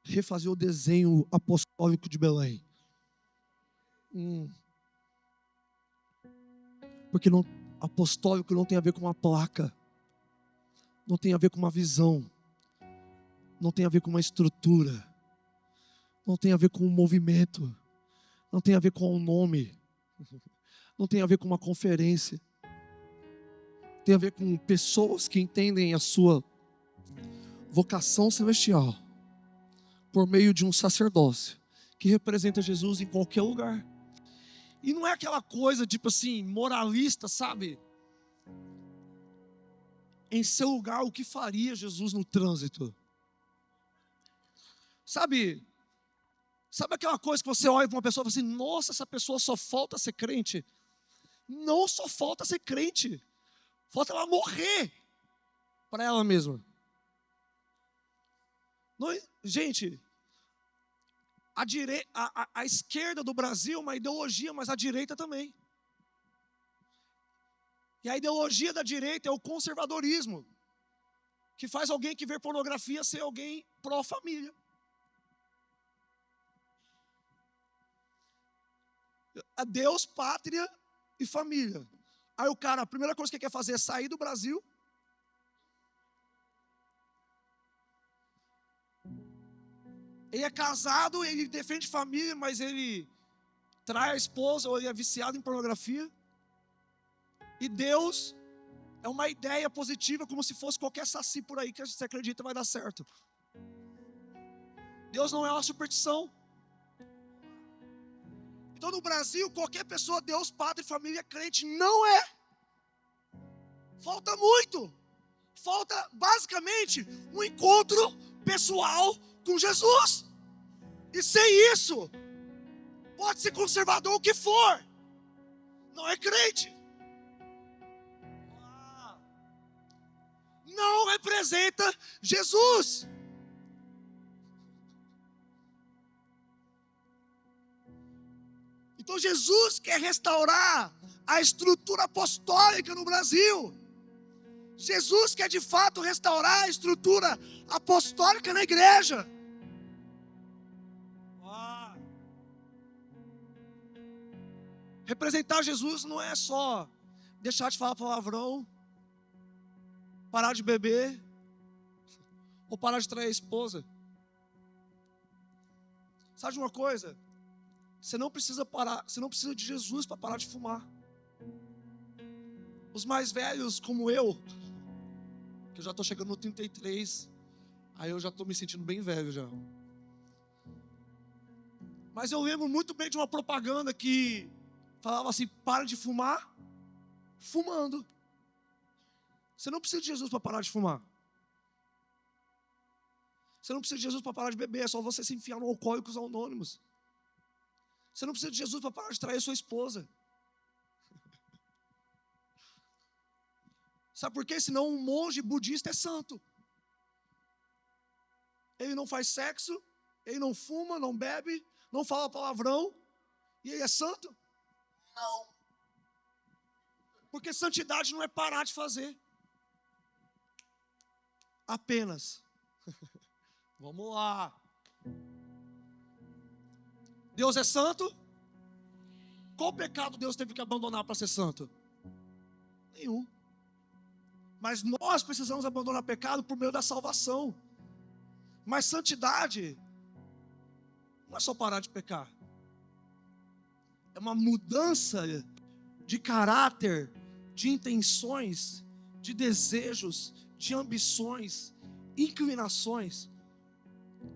refazer o desenho apostólico de Belém. Porque apostólico não tem a ver com uma placa, não tem a ver com uma visão, não tem a ver com uma estrutura, não tem a ver com um movimento, não tem a ver com um nome, não tem a ver com uma conferência, tem a ver com pessoas que entendem a sua vocação celestial por meio de um sacerdócio que representa Jesus em qualquer lugar. E não é aquela coisa, tipo assim, moralista, sabe? Em seu lugar, o que faria Jesus no trânsito? Sabe aquela coisa que você olha para uma pessoa e fala assim, nossa, essa pessoa só falta ser crente? Não só falta ser crente, falta ela morrer para ela mesma. Não, gente, a esquerda do Brasil é uma ideologia, mas a direita também. E a ideologia da direita é o conservadorismo, que faz alguém que vê pornografia ser alguém pró-família. É Deus, pátria e família. Aí o cara, a primeira coisa que ele quer fazer é sair do Brasil. Ele é casado, ele defende família, mas ele trai a esposa ou ele é viciado em pornografia. E Deus é uma ideia positiva, como se fosse qualquer saci por aí que você acredita vai dar certo. Deus não é uma superstição. Então no Brasil, qualquer pessoa, Deus, pátria e família, crente, não é. Falta muito. Falta basicamente um encontro pessoal com Jesus. E sem isso, pode ser conservador o que for, não é crente. Não representa Jesus. Então Jesus quer restaurar a estrutura apostólica no Brasil. Jesus quer de fato restaurar a estrutura apostólica na igreja. Representar Jesus não é só deixar de falar palavrão, parar de beber, ou parar de trair a esposa. Sabe de uma coisa? Você não precisa parar, você não precisa de Jesus para parar de fumar. Os mais velhos, como eu, que eu já estou chegando no 33, aí eu já estou me sentindo bem velho já. Mas eu lembro muito bem de uma propaganda que falava assim: para de fumar, fumando. Você não precisa de Jesus para parar de fumar. Você não precisa de Jesus para parar de beber, é só você se enfiar no Alcoólicos Anônimos. Você não precisa de Jesus para parar de trair sua esposa. Sabe por quê? Senão um monge budista é santo. Ele não faz sexo, ele não fuma, não bebe, não fala palavrão, e ele é santo? Não. Porque santidade não é parar de fazer. Apenas. Vamos lá. Deus é santo? Qual pecado Deus teve que abandonar para ser santo? Nenhum. Mas nós precisamos abandonar pecado por meio da salvação. Mas santidade não é só parar de pecar. É uma mudança de caráter, de intenções, de desejos, de ambições, inclinações.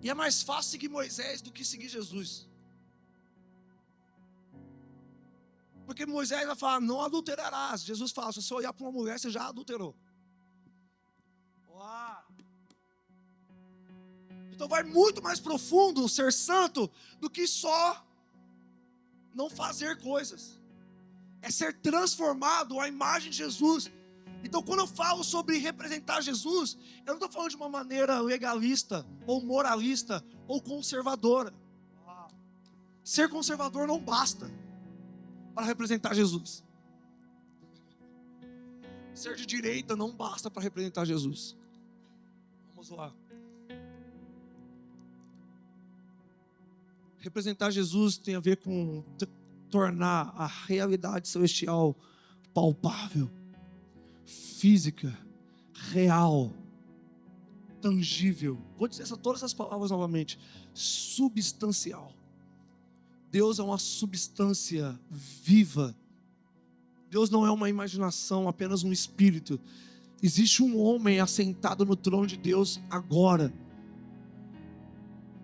E é mais fácil seguir Moisés do que seguir Jesus. Porque Moisés vai falar: não adulterarás. Jesus fala: se você olhar para uma mulher, você já adulterou. Então vai muito mais profundo ser santo do que só não fazer coisas. É ser transformado à imagem de Jesus. Então quando eu falo sobre representar Jesus, eu não estou falando de uma maneira legalista, ou moralista, ou conservadora. Ser conservador não basta para representar Jesus. Ser de direita não basta para representar Jesus. Vamos lá. Representar Jesus tem a ver com tornar a realidade celestial palpável, física, real, tangível. Vou dizer todas essas palavras novamente. Substancial. Deus é uma substância viva. Deus não é uma imaginação, apenas um espírito. Existe um homem assentado no trono de Deus agora.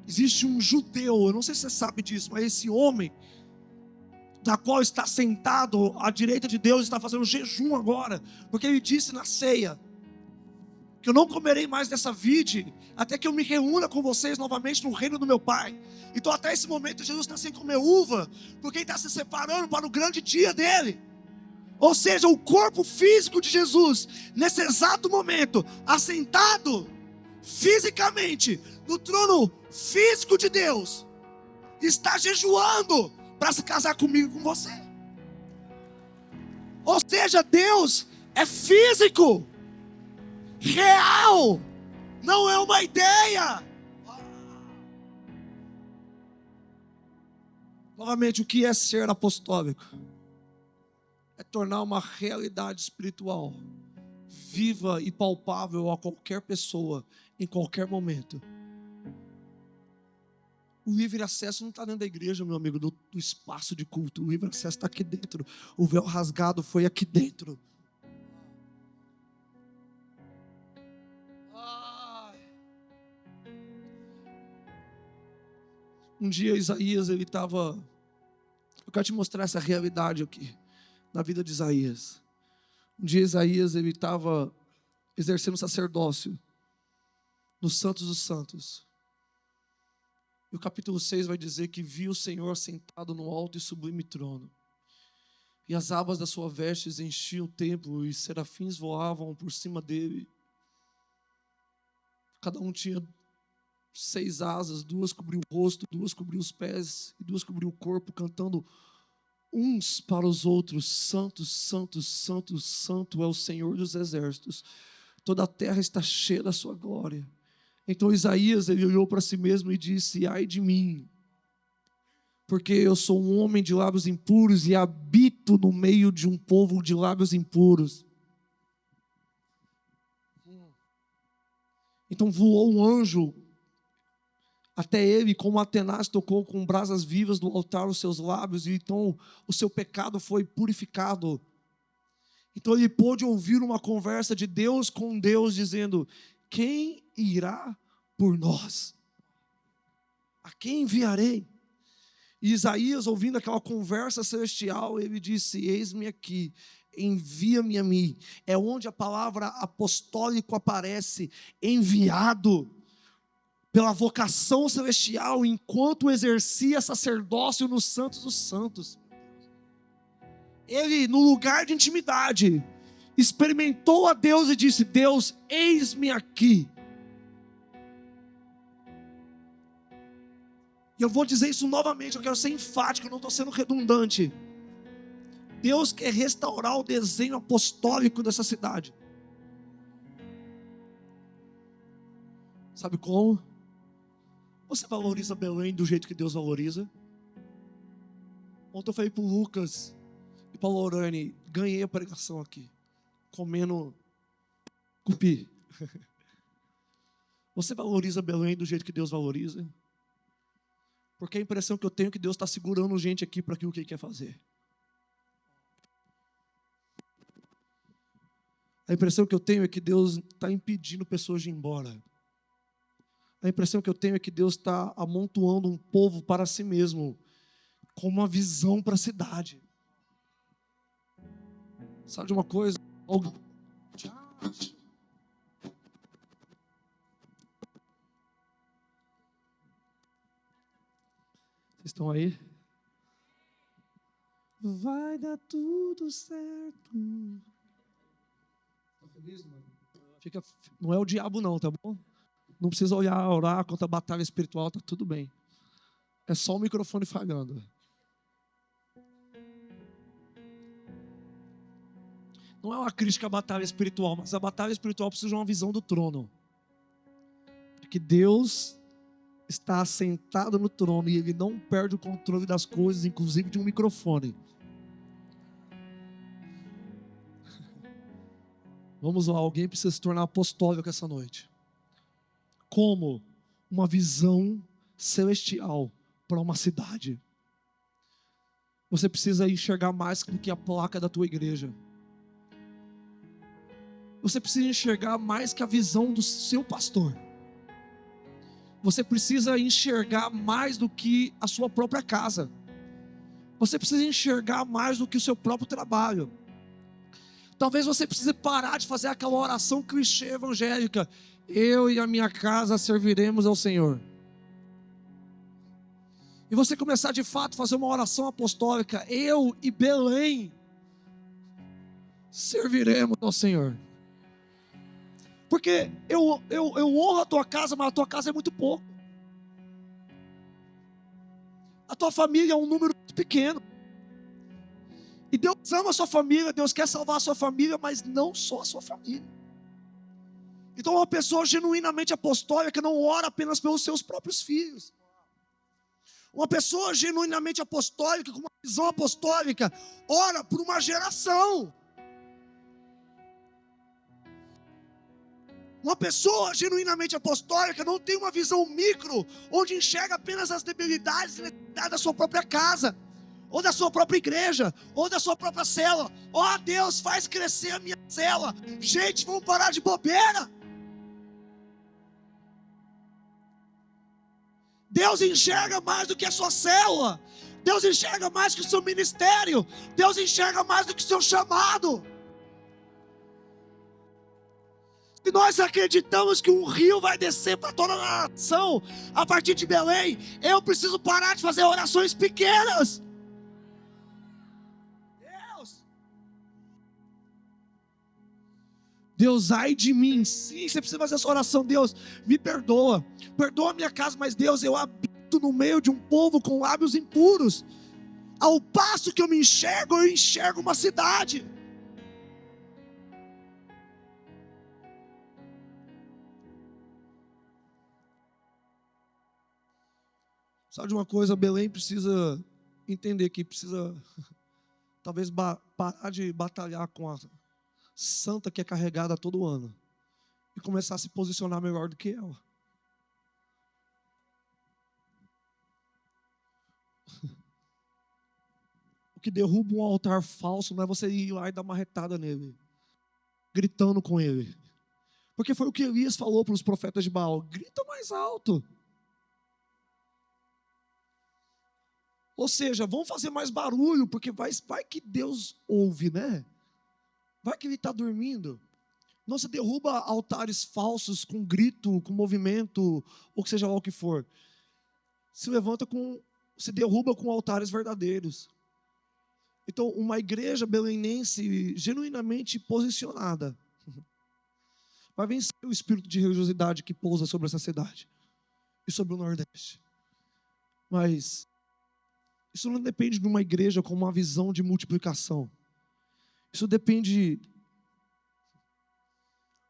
Existe um judeu, eu não sei se você sabe disso, mas esse homem, da qual está sentado à direita de Deus, está fazendo jejum agora, porque ele disse na ceia, que eu não comerei mais dessa vide, até que eu me reúna com vocês novamente no reino do meu Pai. Então até esse momento Jesus está sem comer uva, porque ele está se separando para o grande dia dele. Ou seja, o corpo físico de Jesus, nesse exato momento, assentado fisicamente no trono físico de Deus, está jejuando para se casar comigo e com você. Ou seja, Deus é físico, real, não é uma ideia. Novamente, o que é ser apostólico? É tornar uma realidade espiritual viva e palpável a qualquer pessoa, em qualquer momento. O livre acesso não está dentro da igreja, meu amigo, do espaço de culto. O livre acesso está aqui dentro. O véu rasgado foi aqui dentro. Um dia Isaías, ele estava... Eu quero te mostrar essa realidade aqui, na vida de Isaías. Um dia Isaías, ele estava exercendo sacerdócio no Santos dos Santos. E o capítulo 6 vai dizer que viu o Senhor sentado no alto e sublime trono. E as abas das suas vestes enchiam o templo e serafins voavam por cima dele. Cada um tinha 6 asas, 2 cobriam o rosto, 2 cobriam os pés e 2 cobriam o corpo, cantando uns para os outros: Santo, Santo, Santo, Santo é o Senhor dos exércitos. Toda a terra está cheia da sua glória. Então Isaías, ele olhou para si mesmo e disse: ai de mim, porque eu sou um homem de lábios impuros e habito no meio de um povo de lábios impuros. Então voou um anjo até ele, como Atenas tocou com brasas vivas do altar os seus lábios, e então o seu pecado foi purificado. Então ele pôde ouvir uma conversa de Deus com Deus, dizendo: quem irá por nós? A quem enviarei? E Isaías, ouvindo aquela conversa celestial, ele disse: eis-me aqui, envia-me a mim. É onde a palavra apostólico aparece, enviado pela vocação celestial, enquanto exercia sacerdócio nos santos dos santos. Ele, no lugar de intimidade, experimentou a Deus e disse: Deus, eis-me aqui. E eu vou dizer isso novamente, eu quero ser enfático, eu não estou sendo redundante. Deus quer restaurar o desenho apostólico dessa cidade. Sabe como? Você valoriza Belém do jeito que Deus valoriza? Ontem eu falei para o Lucas e para a Lorane: ganhei a pregação aqui, comendo cupi. Você valoriza Belém do jeito que Deus valoriza? Porque a impressão que eu tenho é que Deus está segurando gente aqui para aquilo que Ele quer fazer. A impressão que eu tenho é que Deus está impedindo pessoas de ir embora. A impressão que eu tenho é que Deus está amontoando um povo para si mesmo, com uma visão para a cidade. Sabe de uma coisa? Vocês estão aí? Vai dar tudo certo. Tá feliz, mano? Não é o diabo não, tá bom? Não precisa orar contra a batalha espiritual, tá tudo bem. É só o microfone falhando. Não é uma crítica à batalha espiritual, mas a batalha espiritual precisa de uma visão do trono. Porque Deus está assentado no trono e Ele não perde o controle das coisas, inclusive de um microfone. Vamos lá, alguém precisa se tornar apostólico essa noite. Como? Uma visão celestial para uma cidade. Você precisa enxergar mais do que a placa da tua igreja. Você precisa enxergar mais que a visão do seu pastor. Você precisa enxergar mais do que a sua própria casa. Você precisa enxergar mais do que o seu próprio trabalho. Talvez você precise parar de fazer aquela oração clichê evangélica: eu e a minha casa serviremos ao Senhor. E você começar de fato a fazer uma oração apostólica: eu e Belém serviremos ao Senhor. Porque eu honro a tua casa, mas a tua casa é muito pouco. A tua família é um número muito pequeno. E Deus ama a sua família, Deus quer salvar a sua família, mas não só a sua família. Então uma pessoa genuinamente apostólica não ora apenas pelos seus próprios filhos. Uma pessoa genuinamente apostólica, com uma visão apostólica, ora por uma geração. Uma pessoa genuinamente apostólica não tem uma visão micro, onde enxerga apenas as debilidades e necessidades da sua própria casa, ou da sua própria igreja, ou da sua própria célula. Ó Deus, faz crescer a minha célula. Gente, vamos parar de bobeira. Deus enxerga mais do que a sua célula. Deus enxerga mais que o seu ministério. Deus enxerga mais do que o seu chamado. Se nós acreditamos que um rio vai descer para toda a nação a partir de Belém, eu preciso parar de fazer orações pequenas. Deus, ai de mim. Sim, você precisa fazer essa oração. Deus, me perdoa. Perdoa a minha casa, mas Deus, eu habito no meio de um povo com lábios impuros. Ao passo que eu me enxergo, eu enxergo uma cidade. Sabe de uma coisa? Belém precisa entender que precisa talvez parar de batalhar com a santa que é carregada todo ano e começar a se posicionar melhor do que ela. O que derruba um altar falso não é você ir lá e dar uma retada nele, gritando com ele. Porque foi o que Elias falou para os profetas de Baal: grita mais alto. Ou seja, vamos fazer mais barulho, porque vai que Deus ouve, né? Vai que ele está dormindo. Não se derruba altares falsos com grito, com movimento, ou que seja lá o que for. Se derruba com altares verdadeiros. Então, uma igreja belenense genuinamente posicionada vai vencer o espírito de religiosidade que pousa sobre essa cidade e sobre o Nordeste. Mas isso não depende de uma igreja com uma visão de multiplicação. Isso depende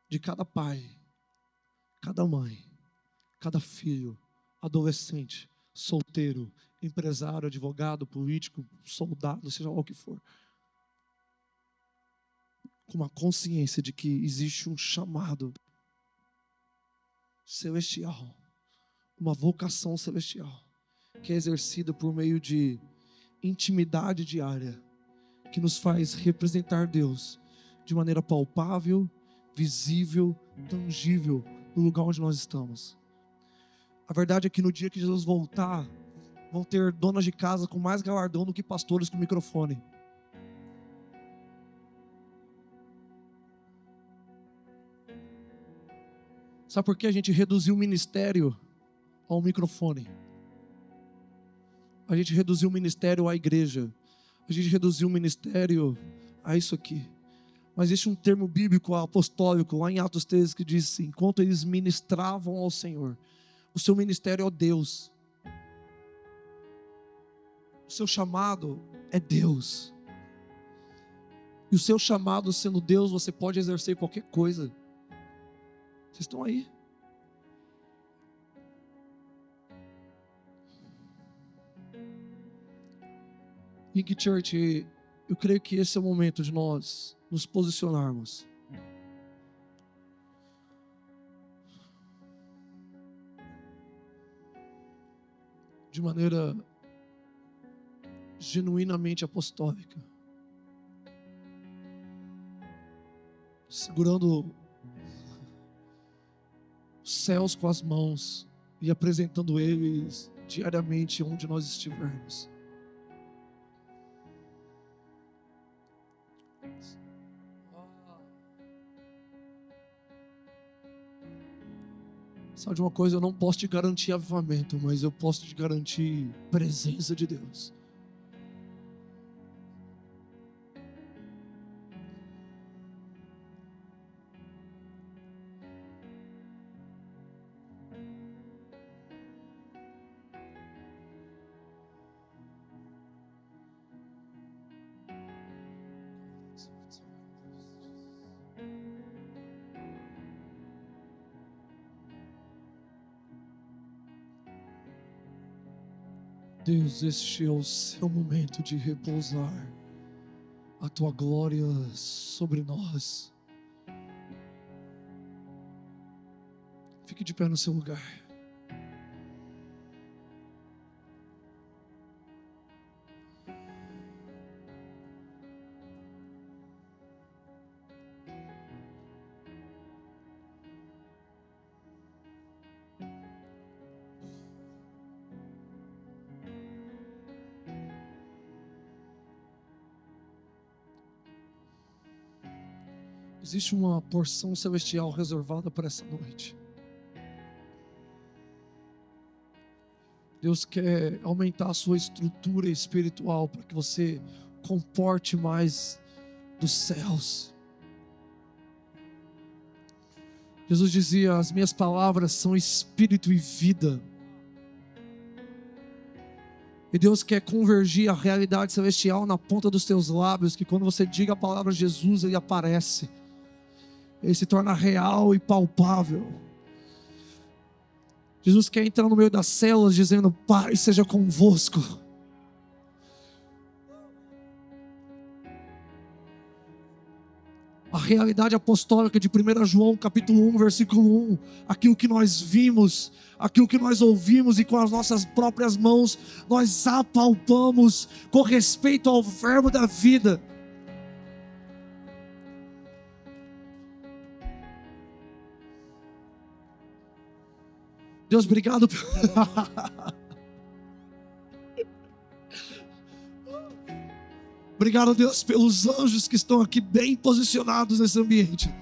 de cada pai, cada mãe, cada filho, adolescente, solteiro, empresário, advogado, político, soldado, seja lá o que for. Com uma consciência de que existe um chamado celestial, uma vocação celestial, que é exercida por meio de intimidade diária, que nos faz representar Deus de maneira palpável, visível, tangível, no lugar onde nós estamos. A verdade é que no dia que Jesus voltar, vão ter donas de casa com mais galardão do que pastores com microfone. Sabe por que a gente reduziu o ministério ao microfone? A gente reduziu o ministério à igreja. A gente reduziu o ministério a isso aqui. Mas existe um termo bíblico apostólico lá em Atos 13 que diz assim: enquanto eles ministravam ao Senhor, o seu ministério é Deus. O seu chamado é Deus. E o seu chamado sendo Deus, você pode exercer qualquer coisa. Vocês estão aí? Link Church, eu creio que esse é o momento de nós nos posicionarmos. De maneira genuinamente apostólica. Segurando os céus com as mãos e apresentando eles diariamente onde nós estivermos. Sabe de uma coisa? Eu não posso te garantir avivamento, mas eu posso te garantir presença de Deus. Deus, este é o seu momento de repousar a tua glória sobre nós. Fique de pé no seu lugar. Existe uma porção celestial reservada para essa noite. Deus quer aumentar a sua estrutura espiritual para que você comporte mais dos céus. Jesus dizia: as minhas palavras são espírito e vida. E Deus quer convergir a realidade celestial na ponta dos teus lábios, que quando você diga a palavra Jesus, ele aparece. Ele se torna real e palpável. Jesus quer entrar no meio das células dizendo: Pai, seja convosco. A realidade apostólica de 1 João capítulo 1, versículo 1, aquilo que nós vimos, aquilo que nós ouvimos e com as nossas próprias mãos nós apalpamos com respeito ao verbo da vida. Deus, obrigado. Obrigado, Deus, pelos anjos que estão aqui bem posicionados nesse ambiente.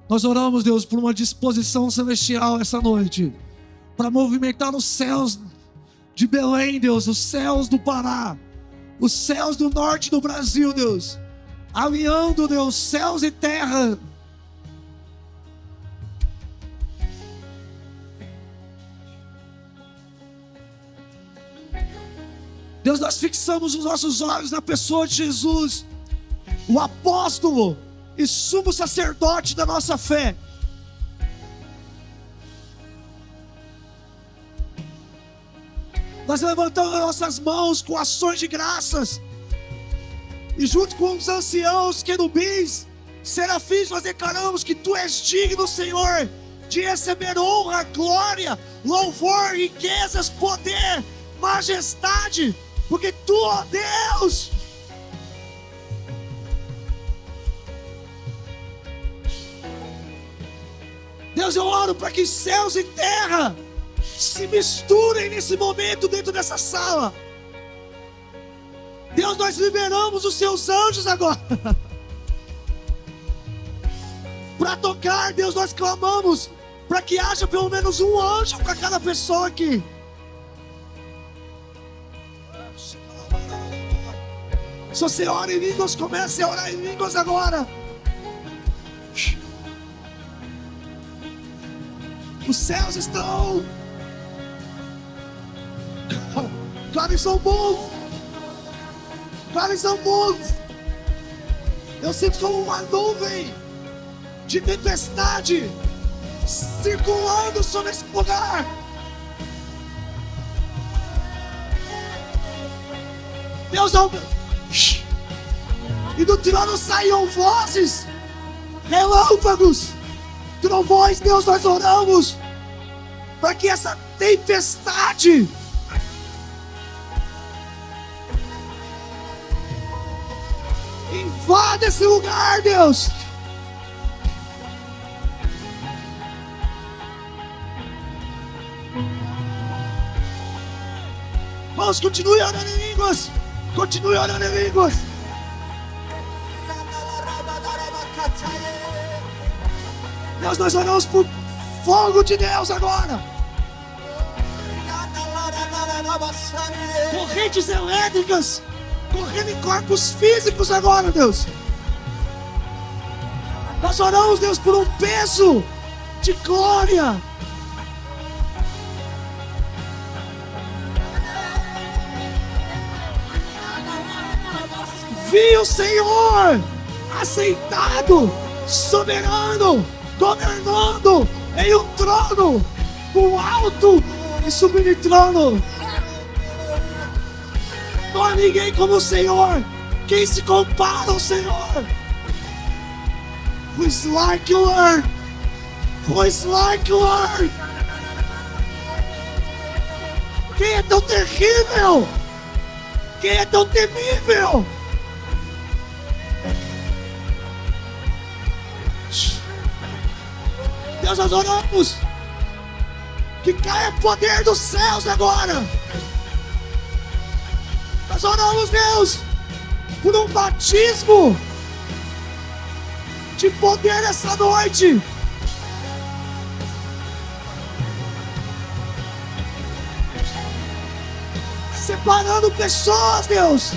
Nós oramos, Deus, por uma disposição celestial essa noite, para movimentar os céus de Belém, Deus, os céus do Pará, os céus do norte do Brasil, Deus, alinhando, Deus, céus e terra. Deus, nós fixamos os nossos olhos na pessoa de Jesus, o apóstolo e sumo sacerdote da nossa fé. Nós levantamos as nossas mãos com ações de graças, e junto com os anciãos, querubins, serafins, nós declaramos que Tu és digno, Senhor, de receber honra, glória, louvor, riquezas, poder, majestade, porque Tu, ó Deus, Deus, eu oro para que céus e terra se misturem nesse momento dentro dessa sala. Deus, nós liberamos os Seus anjos agora para tocar. Deus, nós clamamos para que haja pelo menos um anjo para cada pessoa aqui. Se você ora em línguas, comece a orar em línguas agora. Os céus estão. Clarison, move. Clarison, move. Eu sinto como uma nuvem de tempestade circulando sobre esse lugar. Deus, e do trono saíam vozes, relâmpagos, trovões. Deus, nós oramos para que essa tempestade invada esse lugar, Deus. Vamos, continue orando em línguas. Continue orando em línguas. Deus, nós oramos por fogo de Deus agora. Correntes elétricas correndo em corpos físicos agora, Deus. Nós oramos, Deus, por um peso de glória. Vi o Senhor assentado, soberano, governando em um trono, um alto e sublime trono. Não há ninguém como o Senhor. Quem se compara ao Senhor? Who is like you, Lord? Who is like you, Lord? Quem é tão terrível? Quem é tão temível? Deus, nós oramos que caia poder dos céus agora. Nós oramos, Deus, por um batismo de poder essa noite. Separando pessoas, Deus.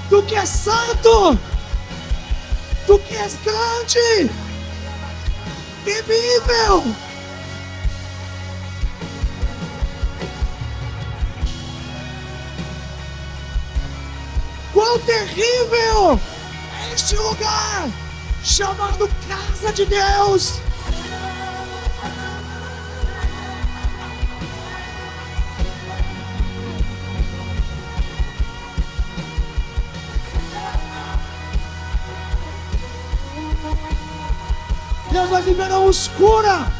Do que és santo, tu que és grande, temível. Quão terrível é este lugar chamado Casa de Deus. Deus, nós liberamos cura.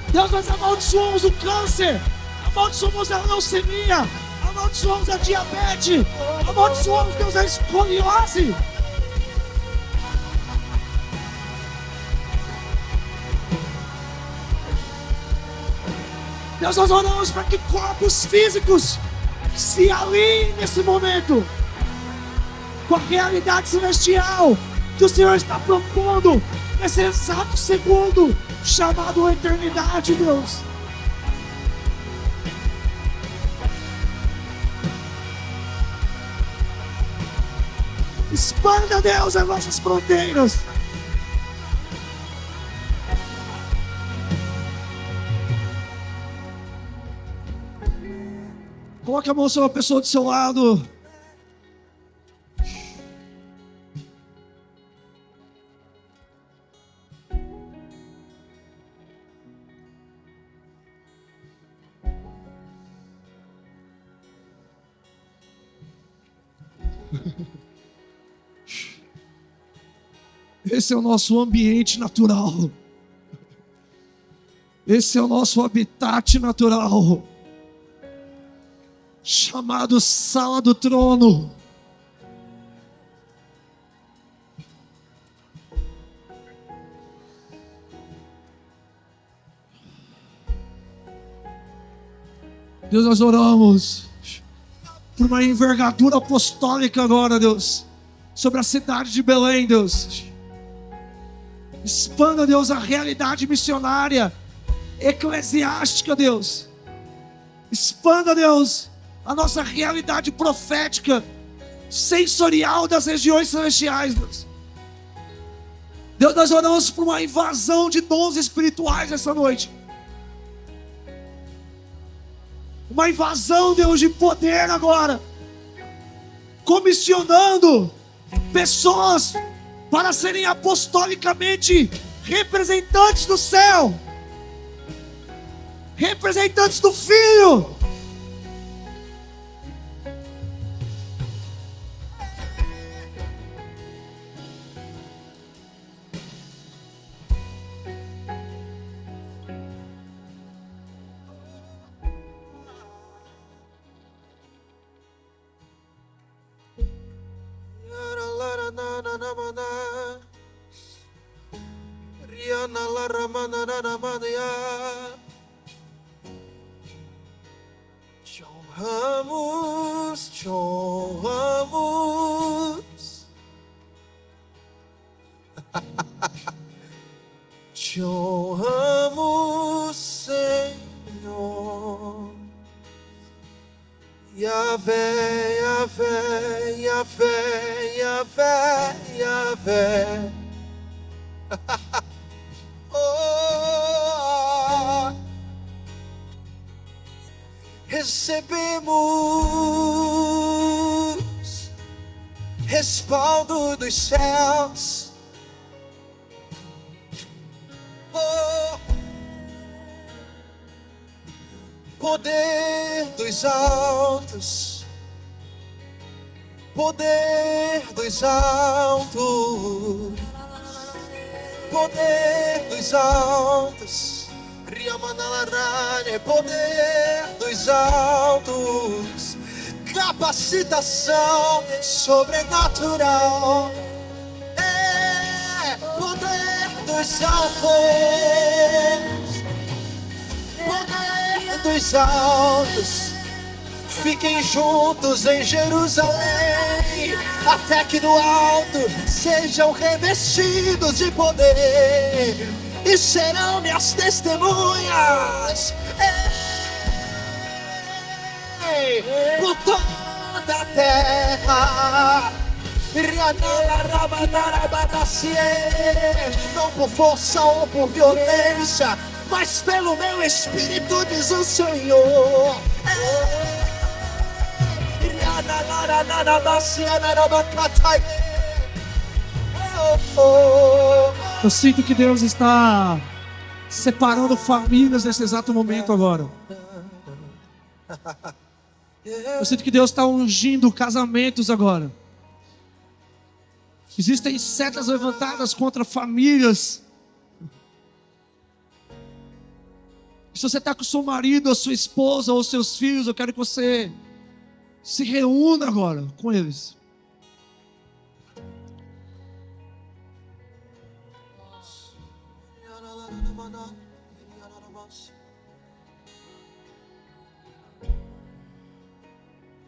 Deus, nós amaldiçoamos o câncer, amaldiçoamos a leucemia, amaldiçoamos a diabetes, amaldiçoamos, Deus, a escoliose. Deus, nós oramos para que corpos físicos se alinhem nesse momento com a realidade celestial que o Senhor está propondo nesse exato segundo, chamado eternidade, Deus. Expanda, Deus, as nossas fronteiras. Coloque a mão sobre a pessoa do seu lado. Esse é o nosso ambiente natural. Esse é o nosso habitat natural, chamado Sala do Trono. Deus, nós oramos por uma envergadura apostólica agora, Deus, sobre a cidade de Belém, Deus. Expanda, Deus, a realidade missionária, eclesiástica, Deus. Expanda, Deus, a nossa realidade profética, sensorial das regiões celestiais, Deus. Deus, nós oramos por uma invasão de dons espirituais essa noite. Uma invasão, Deus, de poder agora. Comissionando pessoas para serem apostolicamente representantes do céu. Representantes do Filho. Te honramos, te honramos, te honramos, Senhor. Yahvé, Yahvé, Yahvé, Yahvé, Yahvé. Oh, recebemos respaldo dos céus. Oh, poder dos altos, poder dos altos, poder dos altos, poder dos altos, capacitação sobrenatural, poder dos altos, poder dos altos. Fiquem juntos em Jerusalém, até que do alto sejam revestidos de poder e serão minhas testemunhas por toda da terra. Não por força ou por violência, mas pelo meu espírito, diz o Senhor. Eu sinto que Deus está separando famílias nesse exato momento agora. Eu sinto que Deus está ungindo casamentos agora. Existem setas levantadas contra famílias. Se você está com seu marido, a sua esposa ou seus filhos, eu quero que você se reúna agora com eles.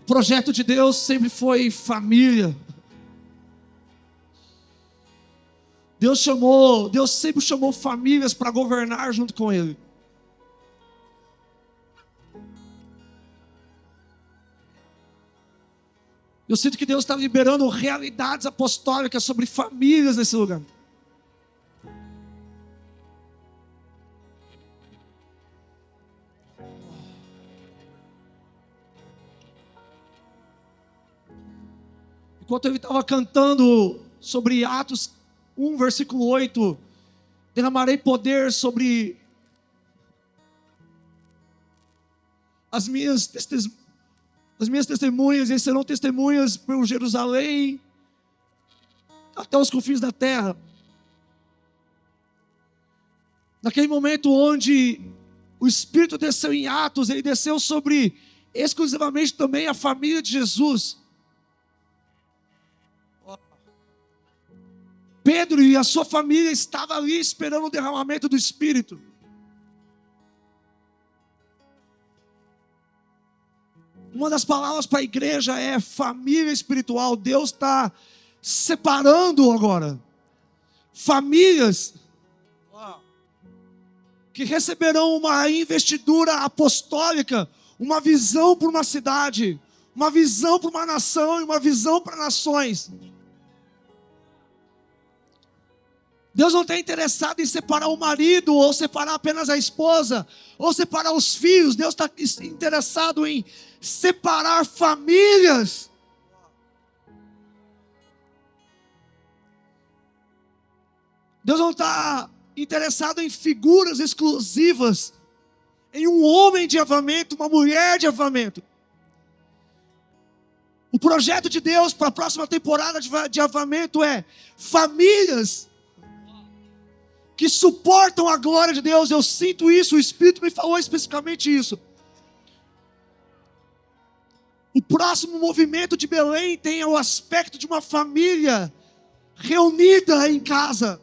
O projeto de Deus sempre foi família. Deus sempre chamou famílias para governar junto com Ele. Eu sinto que Deus está liberando realidades apostólicas sobre famílias nesse lugar. Enquanto ele estava cantando sobre Atos 1, versículo 8, derramarei poder sobre as minhas testemunhas, e serão testemunhas por Jerusalém, até os confins da terra. Naquele momento onde o Espírito desceu em Atos, ele desceu sobre exclusivamente também a família de Jesus. Pedro e a sua família estavam ali esperando o derramamento do Espírito. Uma das palavras para a igreja é família espiritual. Deus está separando agora famílias que receberão uma investidura apostólica, uma visão para uma cidade, uma visão para uma nação e uma visão para nações. Deus não está interessado em separar o marido, ou separar apenas a esposa, ou separar os filhos. Deus está interessado em separar famílias. Deus não está interessado em figuras exclusivas, em um homem de avamento, uma mulher de avamento. O projeto de Deus para a próxima temporada de avamento é famílias que suportam a glória de Deus. Eu sinto isso, o Espírito me falou especificamente isso. O próximo movimento de Belém tem o aspecto de uma família reunida em casa.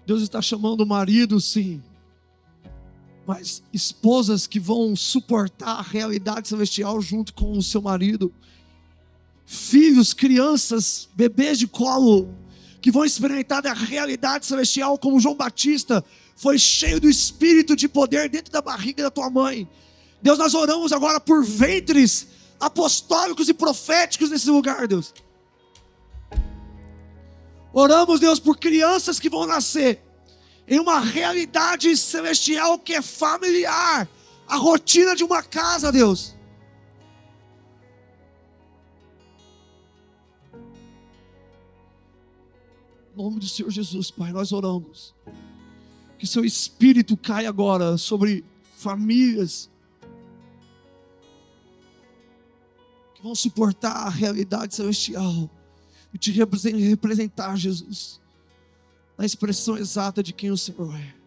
Deus está chamando maridos, sim, mas esposas que vão suportar a realidade celestial junto com o seu marido. Filhos, crianças, bebês de colo, que vão experimentar a realidade celestial, como João Batista foi cheio do Espírito de poder dentro da barriga da tua mãe. Deus, nós oramos agora por ventres apostólicos e proféticos nesse lugar, Deus. Oramos, Deus, por crianças que vão nascer em uma realidade celestial que é familiar, a rotina de uma casa, Deus. Em nome do Senhor Jesus, Pai, nós oramos que seu Espírito caia agora sobre famílias que vão suportar a realidade celestial e te representar, Jesus, na expressão exata de quem o Senhor é.